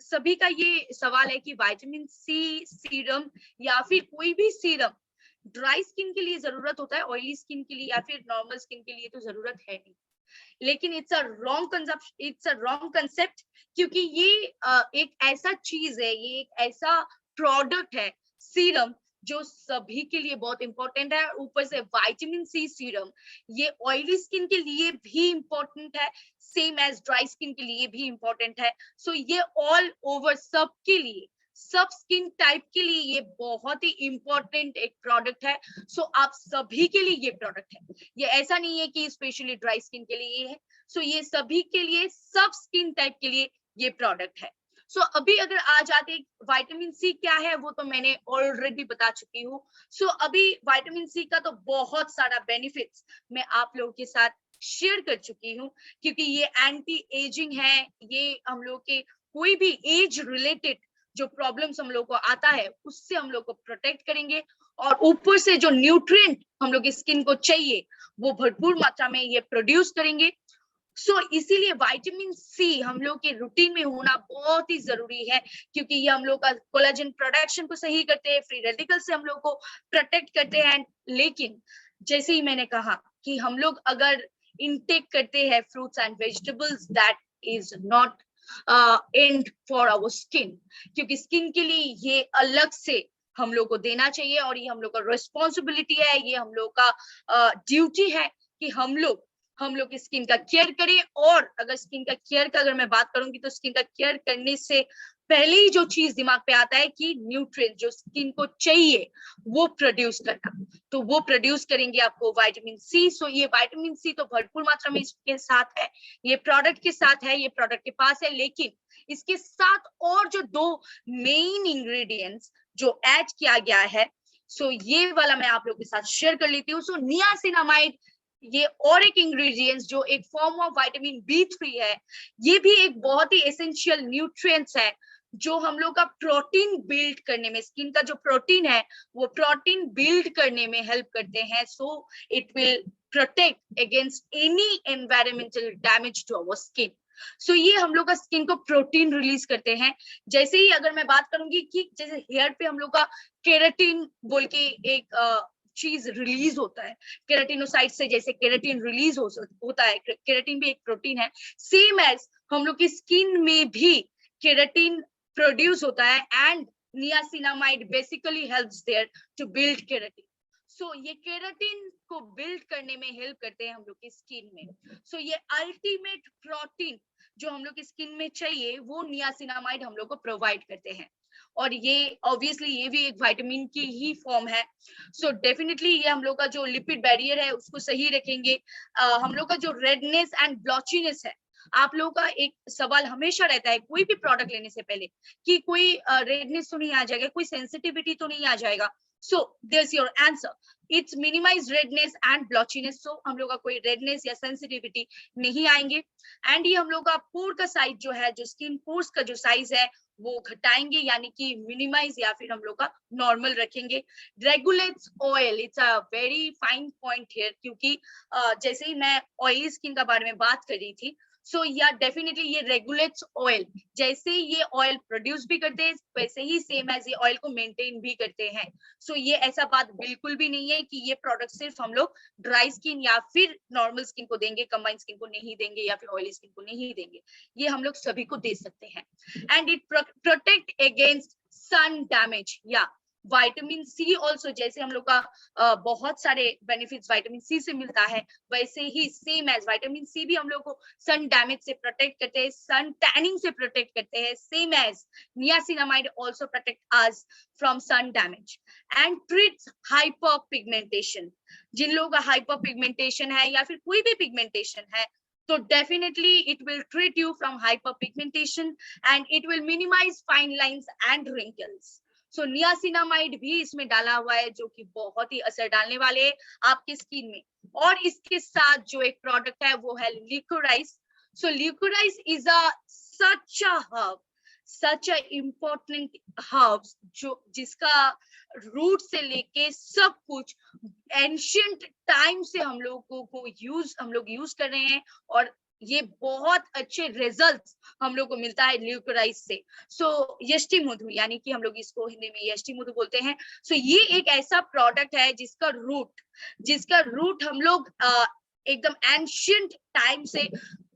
Speaker 2: सभी का ये सवाल है कि विटामिन सी सीरम या फिर कोई भी सीरम ड्राई स्किन के लिए जरूरत होता है, ऑयली स्किन के लिए या फिर नॉर्मल स्किन के लिए तो जरूरत है नहीं. लेकिन इट्स अ रॉन्ग कंसेप्ट, क्योंकि ये एक ऐसा चीज है, ये एक ऐसा प्रोडक्ट है सीरम जो सभी के लिए बहुत इंपॉर्टेंट है. ऊपर से विटामिन सी सीरम ये ऑयली स्किन के लिए भी इंपॉर्टेंट है, सेम एज ड्राई स्किन के लिए भी इंपॉर्टेंट है. सो ये ऑल ओवर सबके लिए, सब स्किन टाइप के लिए ये बहुत ही इंपॉर्टेंट एक प्रोडक्ट है. सो आप सभी के लिए ये प्रोडक्ट है. ये ऐसा नहीं है कि स्पेशली ड्राई स्किन के लिए ये है. सो ये सभी के लिए, सब स्किन टाइप के लिए ये प्रोडक्ट है. सो अभी अगर आ जाते विटामिन सी क्या है, वो तो मैंने ऑलरेडी बता चुकी हूँ. सो अभी विटामिन सी का तो बहुत सारा बेनिफिट्स मैं आप लोगों के साथ शेयर कर चुकी हूँ, क्योंकि ये एंटी एजिंग है. ये हम लोग के कोई भी एज रिलेटेड जो प्रॉब्लम्स हम लोग को आता है उससे हम लोग को प्रोटेक्ट करेंगे. और ऊपर से जो न्यूट्रिएंट हम लोग की स्किन को चाहिए वो भरपूर मात्रा में ये प्रोड्यूस करेंगे. सो इसीलिए विटामिन सी हम लोग के रूटीन में होना बहुत ही जरूरी है, क्योंकि ये हम लोग का कोलेजन प्रोडक्शन को सही करते हैं, फ्री रेडिकल से हम लोग को प्रोटेक्ट करते हैं. लेकिन जैसे ही मैंने कहा कि हम लोग अगर इनटेक करते हैं fruits and vegetables, that is not and for our skin, क्योंकि स्किन के लिए ये अलग से हम लोग को देना चाहिए और ये हम लोग का रिस्पॉन्सिबिलिटी है, ये हम लोग का ड्यूटी है कि हम लोग की स्किन का केयर करें. और अगर स्किन का केयर का अगर मैं बात करूंगी तो स्किन का केयर करने से पहले ही जो चीज दिमाग पे आता है कि न्यूट्रिएंट जो स्किन को चाहिए वो प्रोड्यूस करना, तो वो प्रोड्यूस करेंगे आपको विटामिन सी. सो ये विटामिन सी तो भरपूर मात्रा में इसके साथ है, ये प्रोडक्ट के साथ है, ये प्रोडक्ट के पास है. लेकिन इसके साथ और जो दो मेन इंग्रेडिएंट्स जो ऐड किया गया है, सो ये वाला मैं आप लोगों के साथ शेयर कर लेती हूँ. सो नियासिनामाइड ये और एक इंग्रेडिएंट्स जो एक फॉर्म ऑफ विटामिन B3 है, ये भी एक बहुत ही एसेंशियल न्यूट्रिएंट्स है जो हम लोग का प्रोटीन बिल्ड करने में, स्किन का जो प्रोटीन है वो प्रोटीन बिल्ड करने में हेल्प करते हैं. So it will protect against any environmental damage to our skin. So ये हम लोग का स्किन को प्रोटीन रिलीज करते हैं। जैसे ही अगर मैं बात करूंगी कि जैसे हेयर पे हम लोग का केराटिन बोल के एक चीज रिलीज होता है, केराटिनोसाइट से जैसे केराटिन रिलीज होता है, केराटिन भी एक प्रोटीन है, सेम एज हम लोग की स्किन में भी केराटिन प्रोड्यूस होता है and niacinamide basically helps there to build keratin. So ये केराटिन को बिल्ड करने में हेल्प करते हैं हम लोग की स्किन में। सो ये अल्टीमेट प्रोटीन जो हम लोग की स्किन में चाहिए वो नियासिनामाइड हम लोग को प्रोवाइड करते हैं। और ये ऑब्वियसली ये भी एक विटामिन की ही फॉर्म है। सो डेफिनेटली ये हम लोग का जो लिपिड बैरियर है उसको सही रखेंगे। हम लोग का जो रेडनेस एंड ब्लॉचीनेस है, आप लोगों का एक सवाल हमेशा रहता है कोई भी प्रोडक्ट लेने से पहले कि कोई रेडनेस तो नहीं आ जाएगा, कोई सेंसिटिविटी तो नहीं आ जाएगा। सो there's your answer, it's minimize redness and blotchiness। so हम लोग का कोई रेडनेस या सेंसिटिविटी नहीं आएंगे। एंड ये हम लोग का पोर का साइज जो है, जो स्किन पोर्स का जो साइज है वो घटाएंगे, यानी कि मिनिमाइज या फिर हम लोग का नॉर्मल रखेंगे। Regulates oil, it's a very fine point here, क्योंकि जैसे ही मैं ऑयली स्किन का बारे में बात कर रही थी, सो या डेफिनेटली ये रेगुलेट्स ऑयल, जैसे ये ऑयल प्रोड्यूस भी करते हैं वैसे ही सेम एज ये ऑयल को मेंटेन भी करते हैं। सो ये ऐसा बात बिल्कुल भी नहीं है कि ये प्रोडक्ट सिर्फ हम लोग ड्राई स्किन या फिर नॉर्मल स्किन को देंगे, कंबाइंड स्किन को नहीं देंगे या फिर ऑयली स्किन को नहीं देंगे, ये हम लोग सभी को दे सकते हैं। And it protect against sun damage या विटामिन सी ऑल्सो, जैसे हम लोग का बहुत सारे बेनिफिट्स विटामिन सी से मिलता है, वैसे ही सेम एज विटामिन सी भी हम लोग को सन डैमेज से प्रोटेक्ट करते हैं, सन टैनिंग से प्रोटेक्ट करते हैं, same as niacinamide also protect us from sun damage. And treats hyperpigmentation, जिन लोगों का हाइपर पिगमेंटेशन है या फिर कोई भी पिगमेंटेशन है, तो definitely it will treat you from hyperpigmentation and it will minimize fine lines and wrinkles। So niacinamide भी इसमें डाला हुआ है जो कि बहुत ही असर डालने वाले हैं आपकी स्किन में। और इसके साथ जो एक प्रोडक्ट है वो है ल्यूकोराइस। सो ल्यूकोराइस is a such a herb, such a important herbs, जो जिसका रूट से लेके सब कुछ एंशियंट टाइम से हम लोगों को हम लोग यूज कर रहे हैं, और ये बहुत अच्छे रिजल्ट्स हम लोग को मिलता है ल्यूकोराइस से। सो यष्टि मधु, यानी कि हम लोग इसको हिंदी में यष्टि मधु बोलते हैं। सो ये एक ऐसा प्रोडक्ट है जिसका रूट हम लोग एकदम एंशियंट टाइम से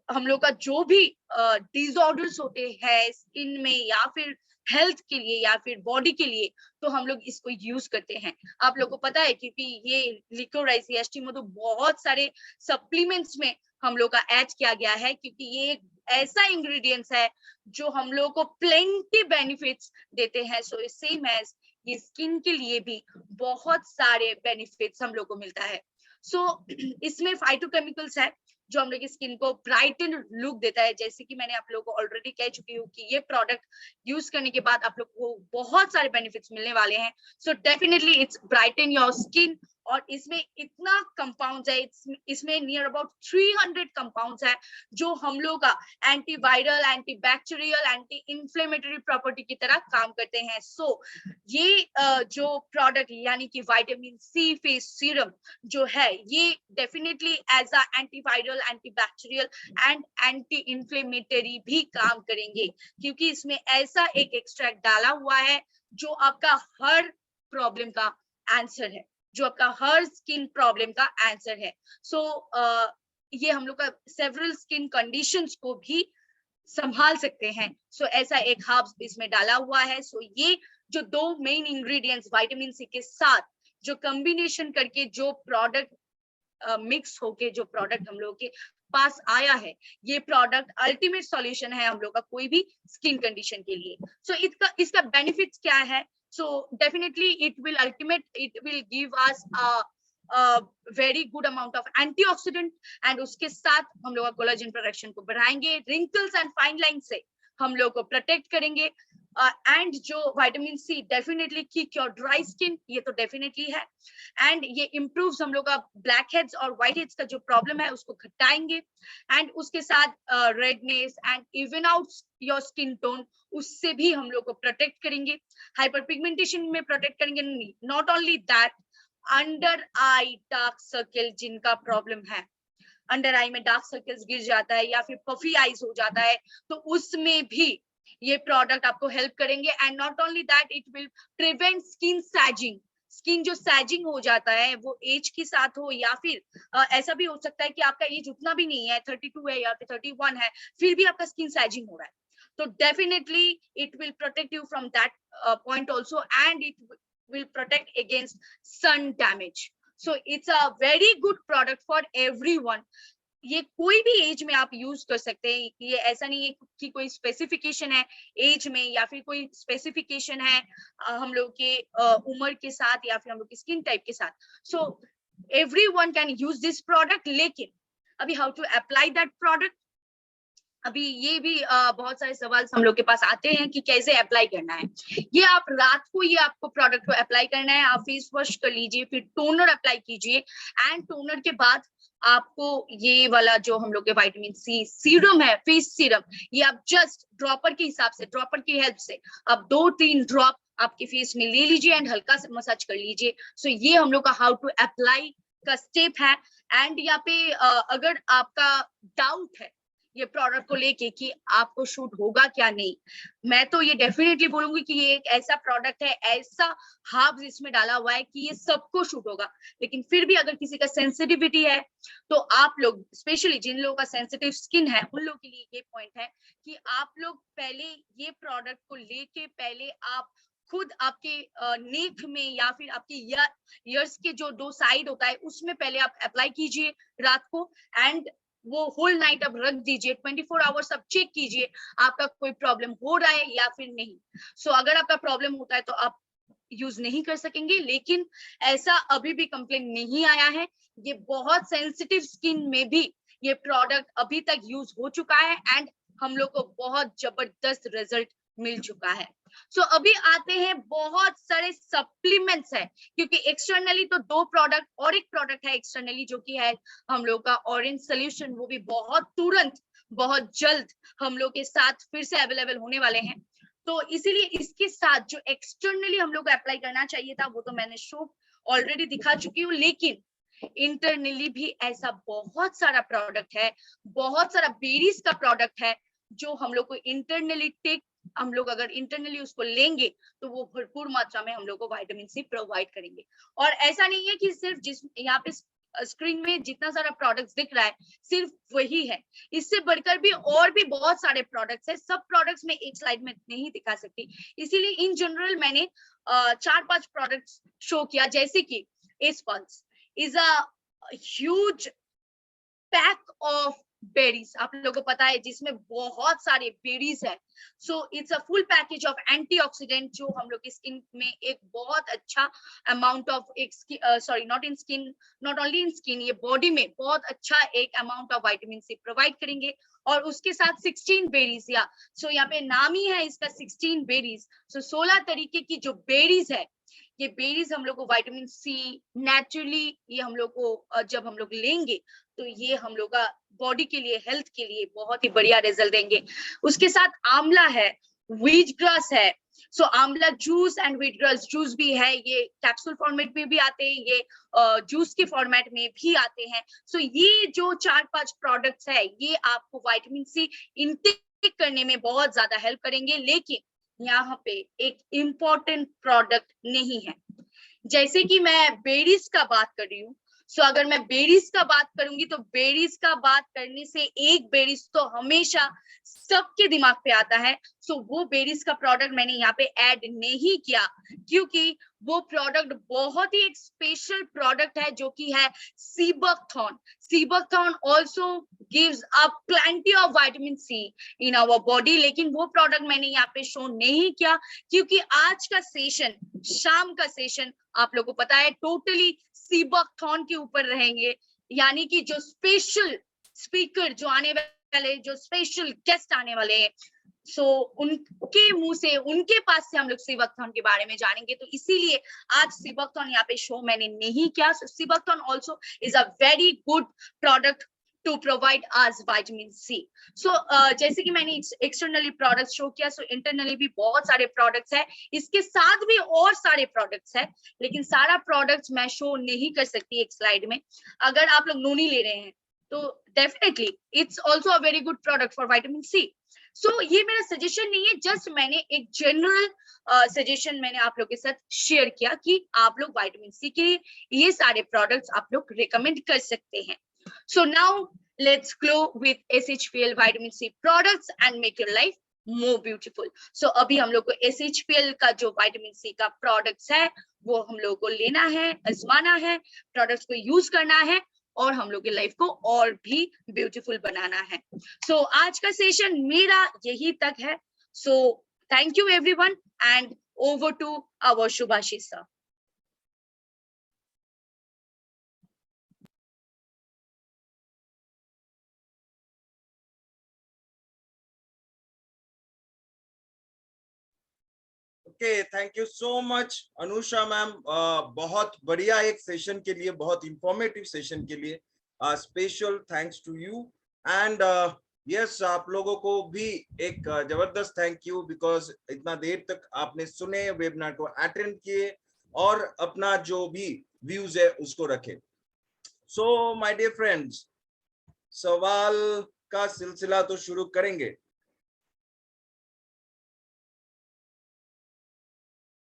Speaker 2: हम लोग का जो भी डिसऑर्डर्स होते हैं स्किन में या फिर हेल्थ के लिए या फिर बॉडी के लिए, तो हम लोग इसको यूज करते हैं। आप लोगों को पता है क्योंकि ये ल्यूकोराइस यष्टि मधु बहुत सारे सप्लीमेंट्स में हम लोग का ऐड किया गया है, क्योंकि ये एक ऐसा इंग्रेडिएंट्स है जो हम लोग को प्लेंटी बेनिफिट्स देते हैं। सो सेम एज ये स्किन के लिए भी बहुत सारे बेनिफिट्स हम लोग को मिलता है। सो इसमें फाइटोकेमिकल्स है जो हम लोग की स्किन को ब्राइटन लुक देता है। जैसे कि मैंने आप लोगों को ऑलरेडी कह चुकी हूँ कि ये प्रोडक्ट यूज करने के बाद आप लोग को बहुत सारे बेनिफिट्स मिलने वाले हैं। So definitely it's brighten your skin. और इसमें इतना कंपाउंड्स है, इसमें नियर अबाउट 300 कंपाउंड्स है जो हम लोग का antiviral, antibacterial, anti inflammatory property की तरह काम करते हैं। सो ये जो प्रोडक्ट यानी कि विटामिन सी फेस सीरम जो है, ये definitely as a antiviral, antibacterial and anti inflammatory भी काम करेंगे, क्योंकि इसमें ऐसा एक एक्सट्रैक्ट डाला हुआ है जो आपका हर प्रॉब्लम का आंसर है, जो आपका हर स्किन प्रॉब्लम का आंसर है। सो ये हम लोग का सेवरल स्किन कंडीशंस को भी संभाल सकते हैं। सो ऐसा एक हर्ब्स इसमें डाला हुआ है। सो ये जो दो मेन इंग्रेडिएंट्स विटामिन सी के साथ जो कॉम्बिनेशन करके जो प्रोडक्ट मिक्स होके जो प्रोडक्ट हम लोग के पास आया है, ये प्रोडक्ट अल्टीमेट सॉल्यूशन है हम लोग का कोई भी स्किन कंडीशन के लिए। सो इसका बेनिफिट्स क्या है? So definitely it will give us a very good amount of antioxidant, and उसके साथ हम लोग कोलाजन प्रोडक्शन को बढ़ाएंगे, wrinkles and fine lines से हम लोग को प्रोटेक्ट करेंगे। एंड जो vitamin C definitely kick your dry skin, ये तो डेफिनेटली है। एंड ये इम्प्रूव्स हम लोग का ब्लैक हेड्स और व्हाइट हेड्स का जो प्रॉब्लम है उसको घटाएंगे। एंड उसके साथ redness and even out your skin tone, उससे भी हम लोग को प्रोटेक्ट करेंगे। हाइपर पिगमेंटेशन में प्रोटेक्ट करेंगे। Not only that, under eye dark circle जिनका प्रॉब्लम है, अंडर आई में डार्क सर्कल्स गिर जाता है या फिर पफी आईज हो जाता है, तो उसमें भी ये प्रोडक्ट आपको हेल्प करेंगे। And not only that, it will prevent skin sagging. Skin जो सैजिंग हो जाता है वो एज के साथ हो, या फिर ऐसा भी हो सकता है कि आपका एज उतना भी नहीं है, 32 है या फिर 31 है, फिर भी आपका स्किन सैजिंग हो रहा है, तो definitely it will protect you from that point also, and it will protect against sun damage. So it's a very good product for everyone. ये कोई भी एज में आप यूज कर सकते हैं, ये ऐसा नहीं है कि कोई स्पेसिफिकेशन है एज में या फिर कोई स्पेसिफिकेशन है हम लोग के उम्र के साथ या फिर हम लोग के स्किन टाइप के साथ। So everyone can use this product. लेकिन अभी how to apply that product, अभी ये भी बहुत सारे सवाल हम लोग के पास आते हैं कि कैसे अप्लाई करना है। ये आप रात को ये आपको प्रोडक्ट को अप्लाई करना है, आप फेस वॉश कर लीजिए, फिर टोनर अप्लाई कीजिए, एंड टोनर के बाद आपको ये वाला जो हम लोग के विटामिन सी सीरम है, फेस सीरम, ये आप जस्ट ड्रॉपर के हिसाब से, ड्रॉपर की हेल्प से आप 2-3 ड्रॉप आपके फेस में ले लीजिए एंड हल्का से मसाज कर लीजिए। सो ये हम लोग का हाउ टू अप्लाई का स्टेप है। एंड यहाँ पे अगर आपका डाउट है ये प्रोडक्ट को लेके कि आपको शूट होगा क्या नहीं, मैं तो ये डेफिनेटली बोलूंगी कि ये एक ऐसा प्रोडक्ट है, ऐसा हर्ब्स इसमें डाला हुआ है कि ये सबको शूट होगा। लेकिन फिर भी अगर किसी का सेंसिटिविटी है तो आप लोग, स्पेशली जिन लोगों का सेंसिटिव स्किन है, उन लोगों के लिए ये पॉइंट है कि आप लोग पहले ये प्रोडक्ट को लेके पहले आप खुद आपके नेक में या फिर आपके ईयर्स के जो 2 साइड होता है उसमें पहले आप अप्लाई कीजिए रात को, एंड वो होल नाइट आप रख दीजिए, 24 आवर्स आप चेक कीजिए आपका कोई प्रॉब्लम हो रहा है या फिर नहीं। सो अगर आपका प्रॉब्लम होता है तो आप यूज नहीं कर सकेंगे, लेकिन ऐसा अभी भी कंप्लेन नहीं आया है। ये बहुत सेंसिटिव स्किन में भी ये प्रोडक्ट अभी तक यूज हो चुका है एंड हम लोग को बहुत जबरदस्त रिजल्ट मिल चुका है। सो अभी आते हैं, बहुत सारे सप्लीमेंट्स है, क्योंकि एक्सटर्नली तो 2 प्रोडक्ट और एक प्रोडक्ट है एक्सटर्नली जो कि है हम लोग का ऑरेंज सोल्यूशन, वो भी बहुत तुरंत बहुत जल्द हम लोग के साथ फिर से अवेलेबल होने वाले हैं। तो इसीलिए इसके साथ जो एक्सटर्नली हम लोग को अप्लाई करना चाहिए था वो तो मैंने शो ऑलरेडी दिखा चुकी हूँ, लेकिन इंटरनली भी ऐसा बहुत सारा प्रोडक्ट है, बहुत सारा बेरीज का प्रोडक्ट है जो हम लोग को इंटरनली टेक, हम लोग अगर इंटरनली उसको लेंगे तो वो भरपूर मात्रा में हम लोग को विटामिन सी प्रोवाइड करेंगे। और ऐसा नहीं है कि सिर्फ जिस यहाँ पे स्क्रीन में जितना सारा प्रोडक्ट्स दिख रहा है सिर्फ वही है, इससे बढ़कर भी और भी बहुत सारे प्रोडक्ट्स है। सब प्रोडक्ट्स में एक स्लाइड में नहीं दिखा सकती, इसीलिए इन जनरल मैंने 4-5 प्रोडक्ट्स शो किया, जैसे कि Aspels is a huge pack of berries, आप लोगों को पता है, जिसमें बहुत सारे बेरीज है। So it's a full package of antioxidant जो हम लोग की स्किन में एक बहुत अच्छा अमाउंट ऑफ एक sorry not in skin, not only in skin, ये बॉडी में बहुत अच्छा एक amount of vitamin C provide करेंगे। और उसके साथ 16 बेरीज, या सो यहाँ पे नाम ही है इसका 16 बेरीज। सो 16 तरीके की जो बेरीज है, ये बेरीज हम लोग को विटामिन सी नेचुरली, ये हम लोग को जब हम लोग लेंगे तो ये हम लोग का बॉडी के लिए, हेल्थ के लिए बहुत ही बढ़िया रिजल्ट देंगे। उसके साथ आंवला है, व्हीट ग्रास है, सो आंवला juice and wheat grass juice भी है, ये कैप्सूल फॉर्मेट में भी आते हैं, ये जूस के फॉर्मेट में भी आते हैं। सो ये जो 4-5 प्रोडक्ट्स है ये आपको विटामिन सी इनटेक करने में बहुत ज्यादा हेल्प करेंगे। लेकिन यहाँ पे एक इम्पोर्टेंट प्रोडक्ट नहीं है, जैसे कि मैं बेरीज का बात कर रही हूँ। सो अगर मैं बेरीज का बात करूंगी तो बेरीज का बात करने से एक बेरीज तो हमेशा सबके दिमाग पे आता है। सो वो बेरीज का प्रोडक्ट मैंने यहाँ पे ऐड नहीं किया, क्योंकि वो प्रोडक्ट बहुत ही एक स्पेशल प्रोडक्ट है जो कि है sea buckthorn. Sea buckthorn also gives a plenty of vitamin C in our body, लेकिन वो प्रोडक्ट मैंने यहाँ पे शो नहीं किया क्योंकि आज का सेशन, शाम का सेशन आप लोगों को पता है टोटली सीबकथॉर्न के ऊपर रहेंगे, यानी कि जो स्पेशल स्पीकर जो आने वाले, जो स्पेशल गेस्ट आने वाले हैं, सो उनके मुंह से, उनके पास से हम लोग सीबकथॉर्न के बारे में जानेंगे। तो इसीलिए आज सीबकथॉर्न यहाँ पे शो मैंने नहीं किया। Sea buckthorn also is a very good product to provide us vitamin C. So जैसे कि मैंने एक्सटर्नली प्रोडक्ट्स शो किया, सो इंटरनली भी बहुत सारे प्रोडक्ट्स है, इसके साथ भी और सारे प्रोडक्ट्स है, लेकिन सारा प्रोडक्ट्स मैं शो नहीं कर सकती एक स्लाइड में। अगर आप लोग नोनी ले रहे हैं तो definitely it's also a very good product for vitamin C. So ये मेरा सजेशन नहीं है, जस्ट मैंने एक जनरल सजेशन मैंने आप लोग के साथ शेयर किया कि आप लोग विटामिन सी के ये सारे प्रोडक्ट्स आप लोग रिकमेंड कर सकते हैं। So now let's glow with SHPL vitamin C products and make your life more beautiful. So अभी हम लोग को SHPL का जो vitamin C का products है वो हम लोग को लेना है, आजमाना है, products को use करना है और हम लोग की लाइफ को और भी ब्यूटीफुल बनाना है। सो आज का सेशन मेरा यही तक है। So thank you everyone and over to our Shubhashish sir.
Speaker 1: Okay, thank you so much Anusha ma'am, बहुत बढ़िया एक सेशन के लिए, बहुत इंफॉर्मेटिव सेशन के लिए special thanks to you. And yes, आप लोगों को भी एक जबरदस्त थैंक यू, बिकॉज इतना देर तक आपने सुने, वेबिनार को अटेंड किए और अपना जो भी व्यूज है उसको रखे। सो माय डियर फ्रेंड्स, सवाल का सिलसिला तो शुरू करेंगे।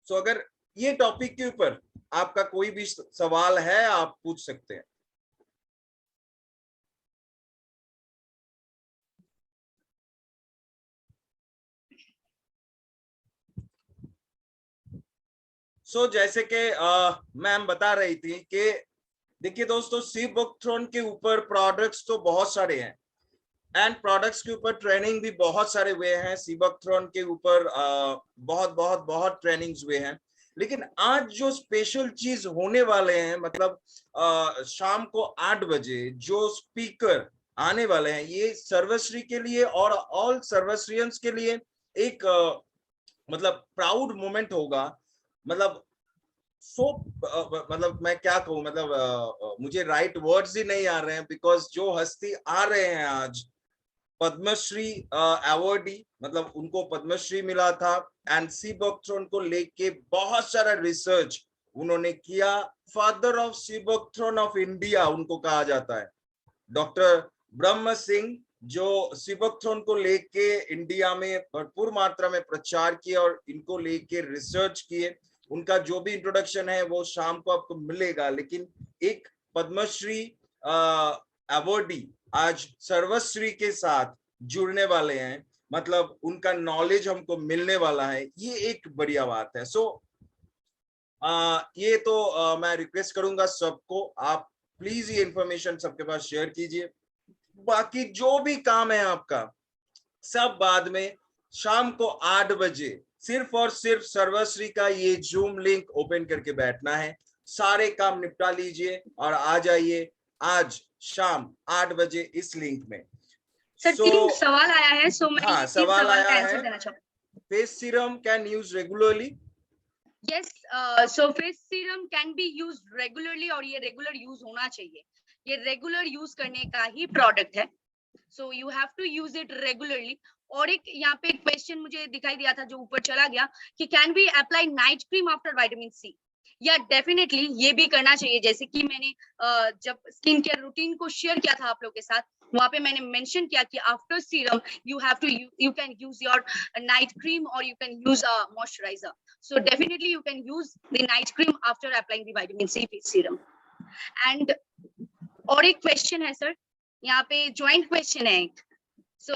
Speaker 1: सो अगर ये टॉपिक के ऊपर आपका कोई भी सवाल है आप पूछ सकते हैं। सो जैसे कि मैम बता रही थी कि देखिए दोस्तों, सीबुकथ्रोन के ऊपर प्रोडक्ट्स तो बहुत सारे हैं एंड प्रोडक्ट्स के ऊपर ट्रेनिंग भी बहुत सारे हुए हैं। सीबुकथ्रोन के ऊपर बहुत बहुत बहुत ट्रेनिंग्स हुए हैं, लेकिन आज जो स्पेशल चीज होने वाले हैं, मतलब शाम को 8 बजे जो स्पीकर आने वाले हैं, ये सर्वश्री के लिए और ऑल सर्वश्रियंस के लिए एक मतलब प्राउड मोमेंट होगा। मतलब मतलब मैं क्या कहूँ, मतलब मुझे राइट वर्ड्स ही नहीं आ रहे हैं, बिकॉज जो हस्ती आ रहे हैं आज पद्मश्री अवार्डी, मतलब उनको पद्मश्री मिला था एंड सीबुकथ्रोन को लेके बहुत सारा रिसर्च उन्होंने किया। फादर ऑफ सीबुकथ्रोन ऑफ इंडिया उनको कहा जाता है। डॉक्टर ब्रह्म सिंह, जो सीबुकथ्रोन को लेके इंडिया में भरपूर मात्रा में प्रचार किया और इनको लेके रिसर्च किए, उनका जो भी इंट्रोडक्शन है वो शाम को आपको मिलेगा। लेकिन एक पद्मश्री अवार्डी आज सर्वश्री के साथ जुड़ने वाले हैं, मतलब उनका नॉलेज हमको मिलने वाला है, ये एक बढ़िया बात है। सो ये तो मैं रिक्वेस्ट करूंगा सबको, आप प्लीज ये इंफॉर्मेशन सबके पास शेयर कीजिए। बाकी जो भी काम है आपका सब बाद में, शाम को 8 बजे सिर्फ और सिर्फ सर्वश्री का ये जूम लिंक ओपन करके बैठना है, सारे काम निपटा लीजिए और आ जाइए आज शाम 8 बजे इस लिंक में।
Speaker 2: सर तीन सवाल आया है, सो मैं
Speaker 1: हाँ,
Speaker 2: ये
Speaker 1: सवाल
Speaker 2: का
Speaker 1: आया
Speaker 2: आंसर
Speaker 1: है।
Speaker 2: देना चाहूँ।
Speaker 1: Face serum can use regularly?
Speaker 2: Yes, so face serum can be use regularly और ये रेगुलर यूज होना चाहिए। ये रेगुलर यूज करने का ही प्रोडक्ट है, so you have to use it regularly. और एक यहाँ पे एक क्वेश्चन मुझे दिखाई दिया था जो ऊपर चला गया कि can be apply night cream after vitamin C? या डेफिनेटली ये भी करना चाहिए। जैसे कि मैंने जब स्किन केयर रूटीन को शेयर किया था आप लोग के साथ, वहां पे मैंने मेंशन किया कि after serum you have to you can use your night cream और you can use a moisturiser. So definitely you can use the night cream after applying the vitamin C face serum. And और एक question है sir, यहाँ पे joint question है एक, so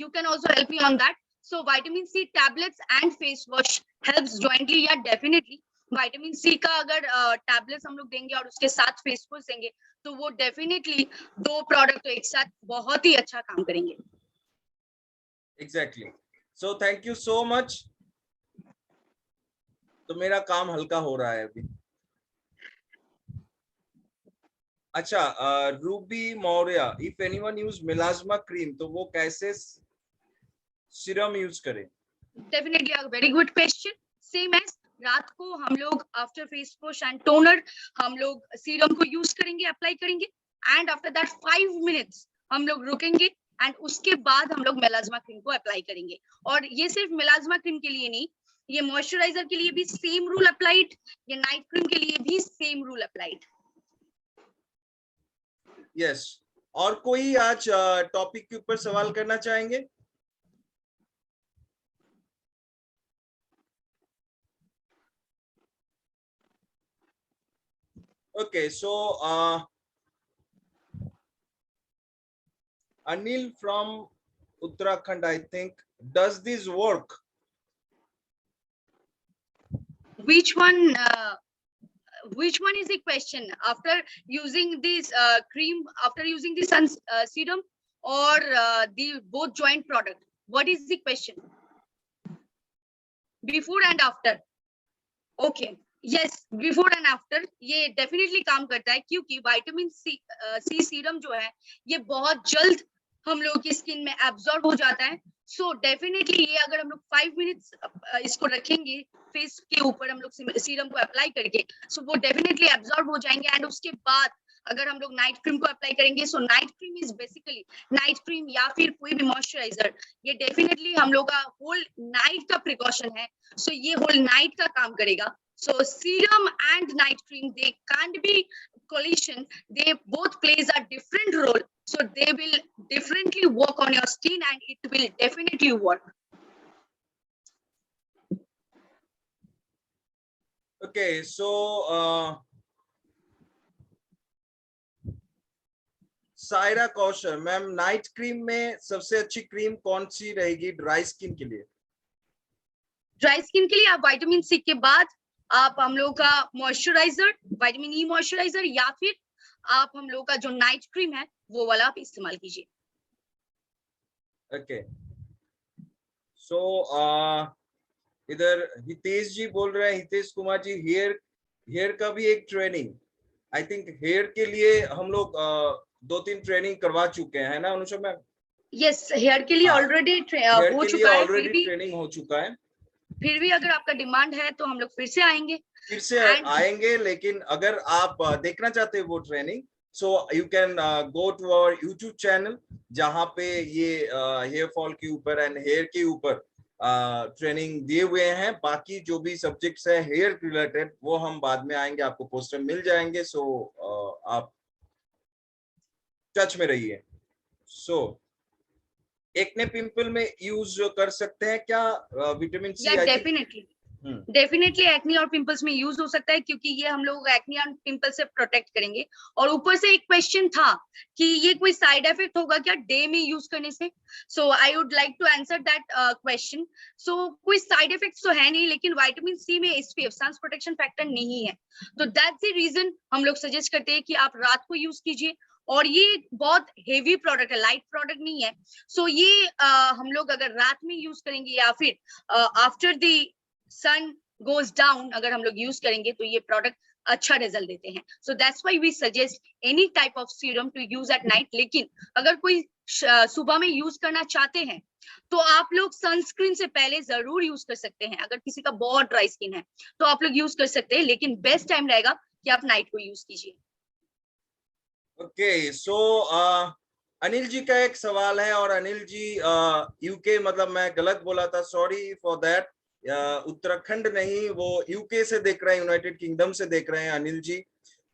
Speaker 2: you can also help me on that. So vitamin C tablets and face wash helps jointly? या definitely vitamin C का अगर टैबलेट्स हम लोग देंगे और उसके साथ फेस वॉश देंगे तो वो डेफिनेटली दो प्रोडक्ट तो एक साथ बहुत ही अच्छा काम करेंगे।
Speaker 1: Exactly, so thank you so much. तो मेरा काम हल्का हो रहा है अभी। अच्छा, Ruby Maurya, if anyone use मिलाजमा क्रीम तो वो कैसे सीरम यूज करे?
Speaker 2: Definitely a very good question. Same as रात को हम लोग after face wash and toner हम लोग सीरम को यूज करेंगे, अप्लाई करेंगे एंड आफ्टर दैट 5 मिनट्स हम लोग रुकेंगे एंड उसके बाद हम लोग मेलाज्मा क्रीम को अप्लाई करेंगे। और ये सिर्फ मेलाज्मा क्रीम के लिए नहीं, ये मॉइस्चराइजर के लिए भी सेम रूल अप्लाइड, ये नाइट क्रीम के लिए भी सेम रूल अप्लाइड।
Speaker 1: यस, और कोई आज टॉपिक के ऊपर सवाल करना चाहेंगे? Okay, so Anil from Uttarakhand, I think, does this work?
Speaker 2: Which one? Which one is the question? After using this cream, after using the sun serum, or the both joint product? What is the question? Before and after. Okay. Yes, before and after ये definitely काम करता है, क्योंकि vitamin C serum जो है ये बहुत जल्द हम लोग की स्किन में एब्जॉर्ब हो जाता है. सो डेफिनेटली ये अगर हम लोग 5 मिनट्स इसको रखेंगे फेस के ऊपर, हम लोग सीरम को अप्लाई करके, सो वो डेफिनेटली एब्जॉर्ब हो जाएंगे. एंड उसके बाद अगर हम लोग नाइट क्रीम को अप्लाई करेंगे, so night cream is basically night cream या फिर कोई भी मॉइस्चराइजर, ये डेफिनेटली हम लोग का होल नाइट का प्रिकॉशन है. सो ये होल नाइट का काम करेगा. So serum and night cream, they can't be collision. They both plays a different role. So they will differently work on your skin and it will definitely work.
Speaker 1: Okay, so Saira Kaushal ma'am, night cream में सबसे अच्छी cream कौन सी रहेगी dry skin के लिए?
Speaker 2: Dry skin के लिए आप विटामिन सी के बाद आप हम लोग का मॉइस्चराइजर, विटामिन ई मॉइस्चराइजर, या फिर आप हम लोग का जो नाइट क्रीम है वो वाला आप इस्तेमाल कीजिए.
Speaker 1: ओके, सो इधर हितेश जी बोल रहे हैं, हितेश कुमार जी, हेयर का भी एक ट्रेनिंग, आई थिंक हेयर के लिए हम लोग 2-3 ट्रेनिंग करवा चुके हैं ना अनुषा मैम?
Speaker 2: यस, हेयर के लिए ऑलरेडी हो चुका है,
Speaker 1: ऑलरेडी ट्रेनिंग हो चुका है.
Speaker 2: फिर भी अगर आपका डिमांड है तो हम लोग फिर से आएंगे.
Speaker 1: लेकिन अगर आप देखना चाहते हैं वो training, so you can go to our YouTube channel, जहां पे ये हेयर फॉल के ऊपर एंड हेयर के ऊपर ट्रेनिंग दिए हुए हैं. बाकी जो भी सब्जेक्ट्स है हेयर रिलेटेड वो हम बाद में आएंगे, आपको पोस्टर मिल जाएंगे. सो आप टच में रहिए. सो एक्ने पिंपल में यूज कर सकते हैं क्या विटामिन सी?
Speaker 2: डेफिनेटली एक्ने और पिंपल्स में यूज हो सकता है, क्योंकि ये हम लोग एक्ने और पिंपल से प्रोटेक्ट करेंगे. और ऊपर से एक क्वेश्चन था कि ये कोई साइड इफेक्ट होगा क्या डे में यूज करने से? So I would like to answer that question. So कोई साइड इफेक्ट तो है नहीं, लेकिन विटामिन सी में एसपीएफ, सन्स प्रोटेक्शन फैक्टर नहीं है. तो दैट्स द रीजन हम लोग सजेस्ट करते हैं कि आप रात को यूज कीजिए. और ये बहुत हेवी प्रोडक्ट है, लाइट प्रोडक्ट नहीं है. सो ये हम लोग अगर रात में यूज करेंगे या फिर after the sun goes down अगर हम लोग यूज करेंगे तो ये प्रोडक्ट अच्छा रिजल्ट देते हैं. So that's why we suggest any type of serum to use at night. लेकिन अगर कोई सुबह में यूज करना चाहते हैं तो आप लोग सनस्क्रीन से पहले जरूर यूज कर सकते हैं. अगर किसी का बहुत ड्राई स्किन है तो आप लोग यूज कर सकते हैं, लेकिन बेस्ट टाइम रहेगा कि आप नाइट को यूज कीजिए.
Speaker 1: ओके, सो अनिल जी का एक सवाल है, और अनिल जी यूके, मतलब मैं गलत बोला था, सॉरी फॉर दैट. उत्तराखंड नहीं, वो यूके से देख रहे हैं, यूनाइटेड किंगडम से देख रहे हैं अनिल जी,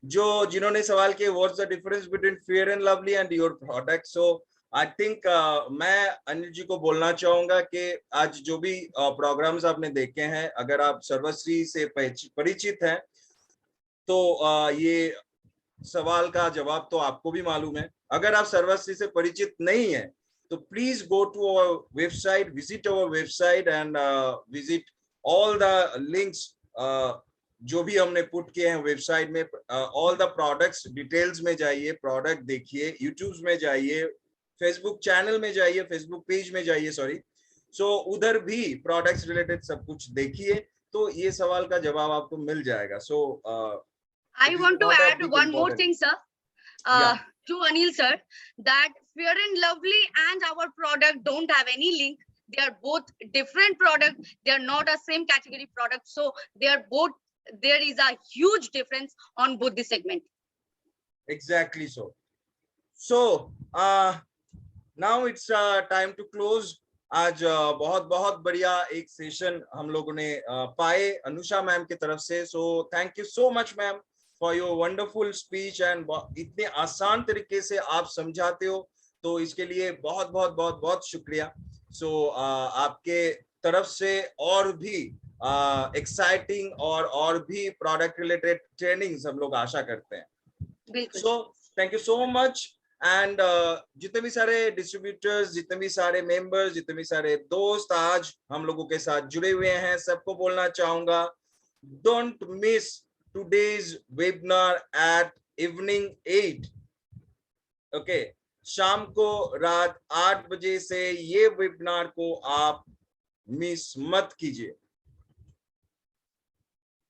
Speaker 1: जिन्होंने सवाल किया what's the difference between fair and lovely and your product. So I think मैं अनिल जी को बोलना चाहूंगा कि आज जो भी प्रोग्राम्स आपने देखे हैं, अगर आप सर्वश्री से परिचित हैं तो ये सवाल का जवाब तो आपको भी मालूम है. अगर आप सर्वश्री से परिचित नहीं है तो please go to our website, visit our website and visit all the links जो भी हमने पुट किए हैं वेबसाइट में. ऑल द प्रोडक्ट्स डिटेल्स में जाइए, प्रोडक्ट देखिए, यूट्यूब में जाइए, फेसबुक चैनल में जाइए, फेसबुक पेज में जाइए, सॉरी. सो उधर भी प्रोडक्ट्स रिलेटेड सब कुछ देखिए, तो ये सवाल का जवाब आपको मिल जाएगा. सो
Speaker 2: I want to add one more thing, sir. To Anil sir, that Fair and Lovely and our product don't have any link. They are both different products. They are not a same category product. So they are both, there is a huge difference on both the segment.
Speaker 1: Exactly so. So now it's time to close. आज बहुत बहुत बढ़िया एक session हम लोगों ने पाए Anusha ma'am की तरफ से. सो thank you so much ma'am for your wonderful speech and इतने आसान तरीके से आप समझाते हो, तो इसके लिए बहुत बहुत बहुत बहुत शुक्रिया। सो आपके तरफ से और भी एक्साइटिंग और भी प्रोडक्ट रिलेटेड ट्रेनिंग्स हम लोग आशा करते हैं।
Speaker 2: बिल्कुल।
Speaker 1: सो thank you so much. And जितने भी सारे डिस्ट्रीब्यूटर्स, जितने भी सारे मेंबर्स, जितने भी सारे दोस्त आज हम लोगों के साथ जुड़े हुए हैं, सबको बोलना चाहूंगा, don't miss today's webinar at evening 8। Okay, शाम को रात 8 बजे से ये वेबिनार को आप मिस मत कीजिए।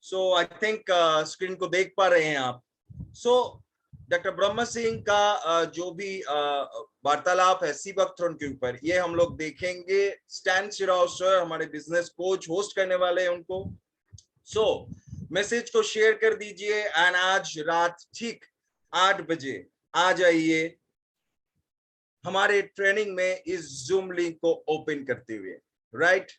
Speaker 1: सो आई थिंक स्क्रीन को देख पा रहे हैं आप। सो डॉक्टर ब्रह्म सिंह का जो भी वार्तालाप है सी बकथ्रोन के ऊपर, ये हम लोग देखेंगे। स्टैन शिराव सर हमारे बिजनेस कोच होस्ट करने वाले हैं उनको। सो मैसेज को शेयर कर दीजिए एंड आज रात ठीक 8 बजे आ जाइए हमारे ट्रेनिंग में इस जूम लिंक को ओपन करते हुए, राइट?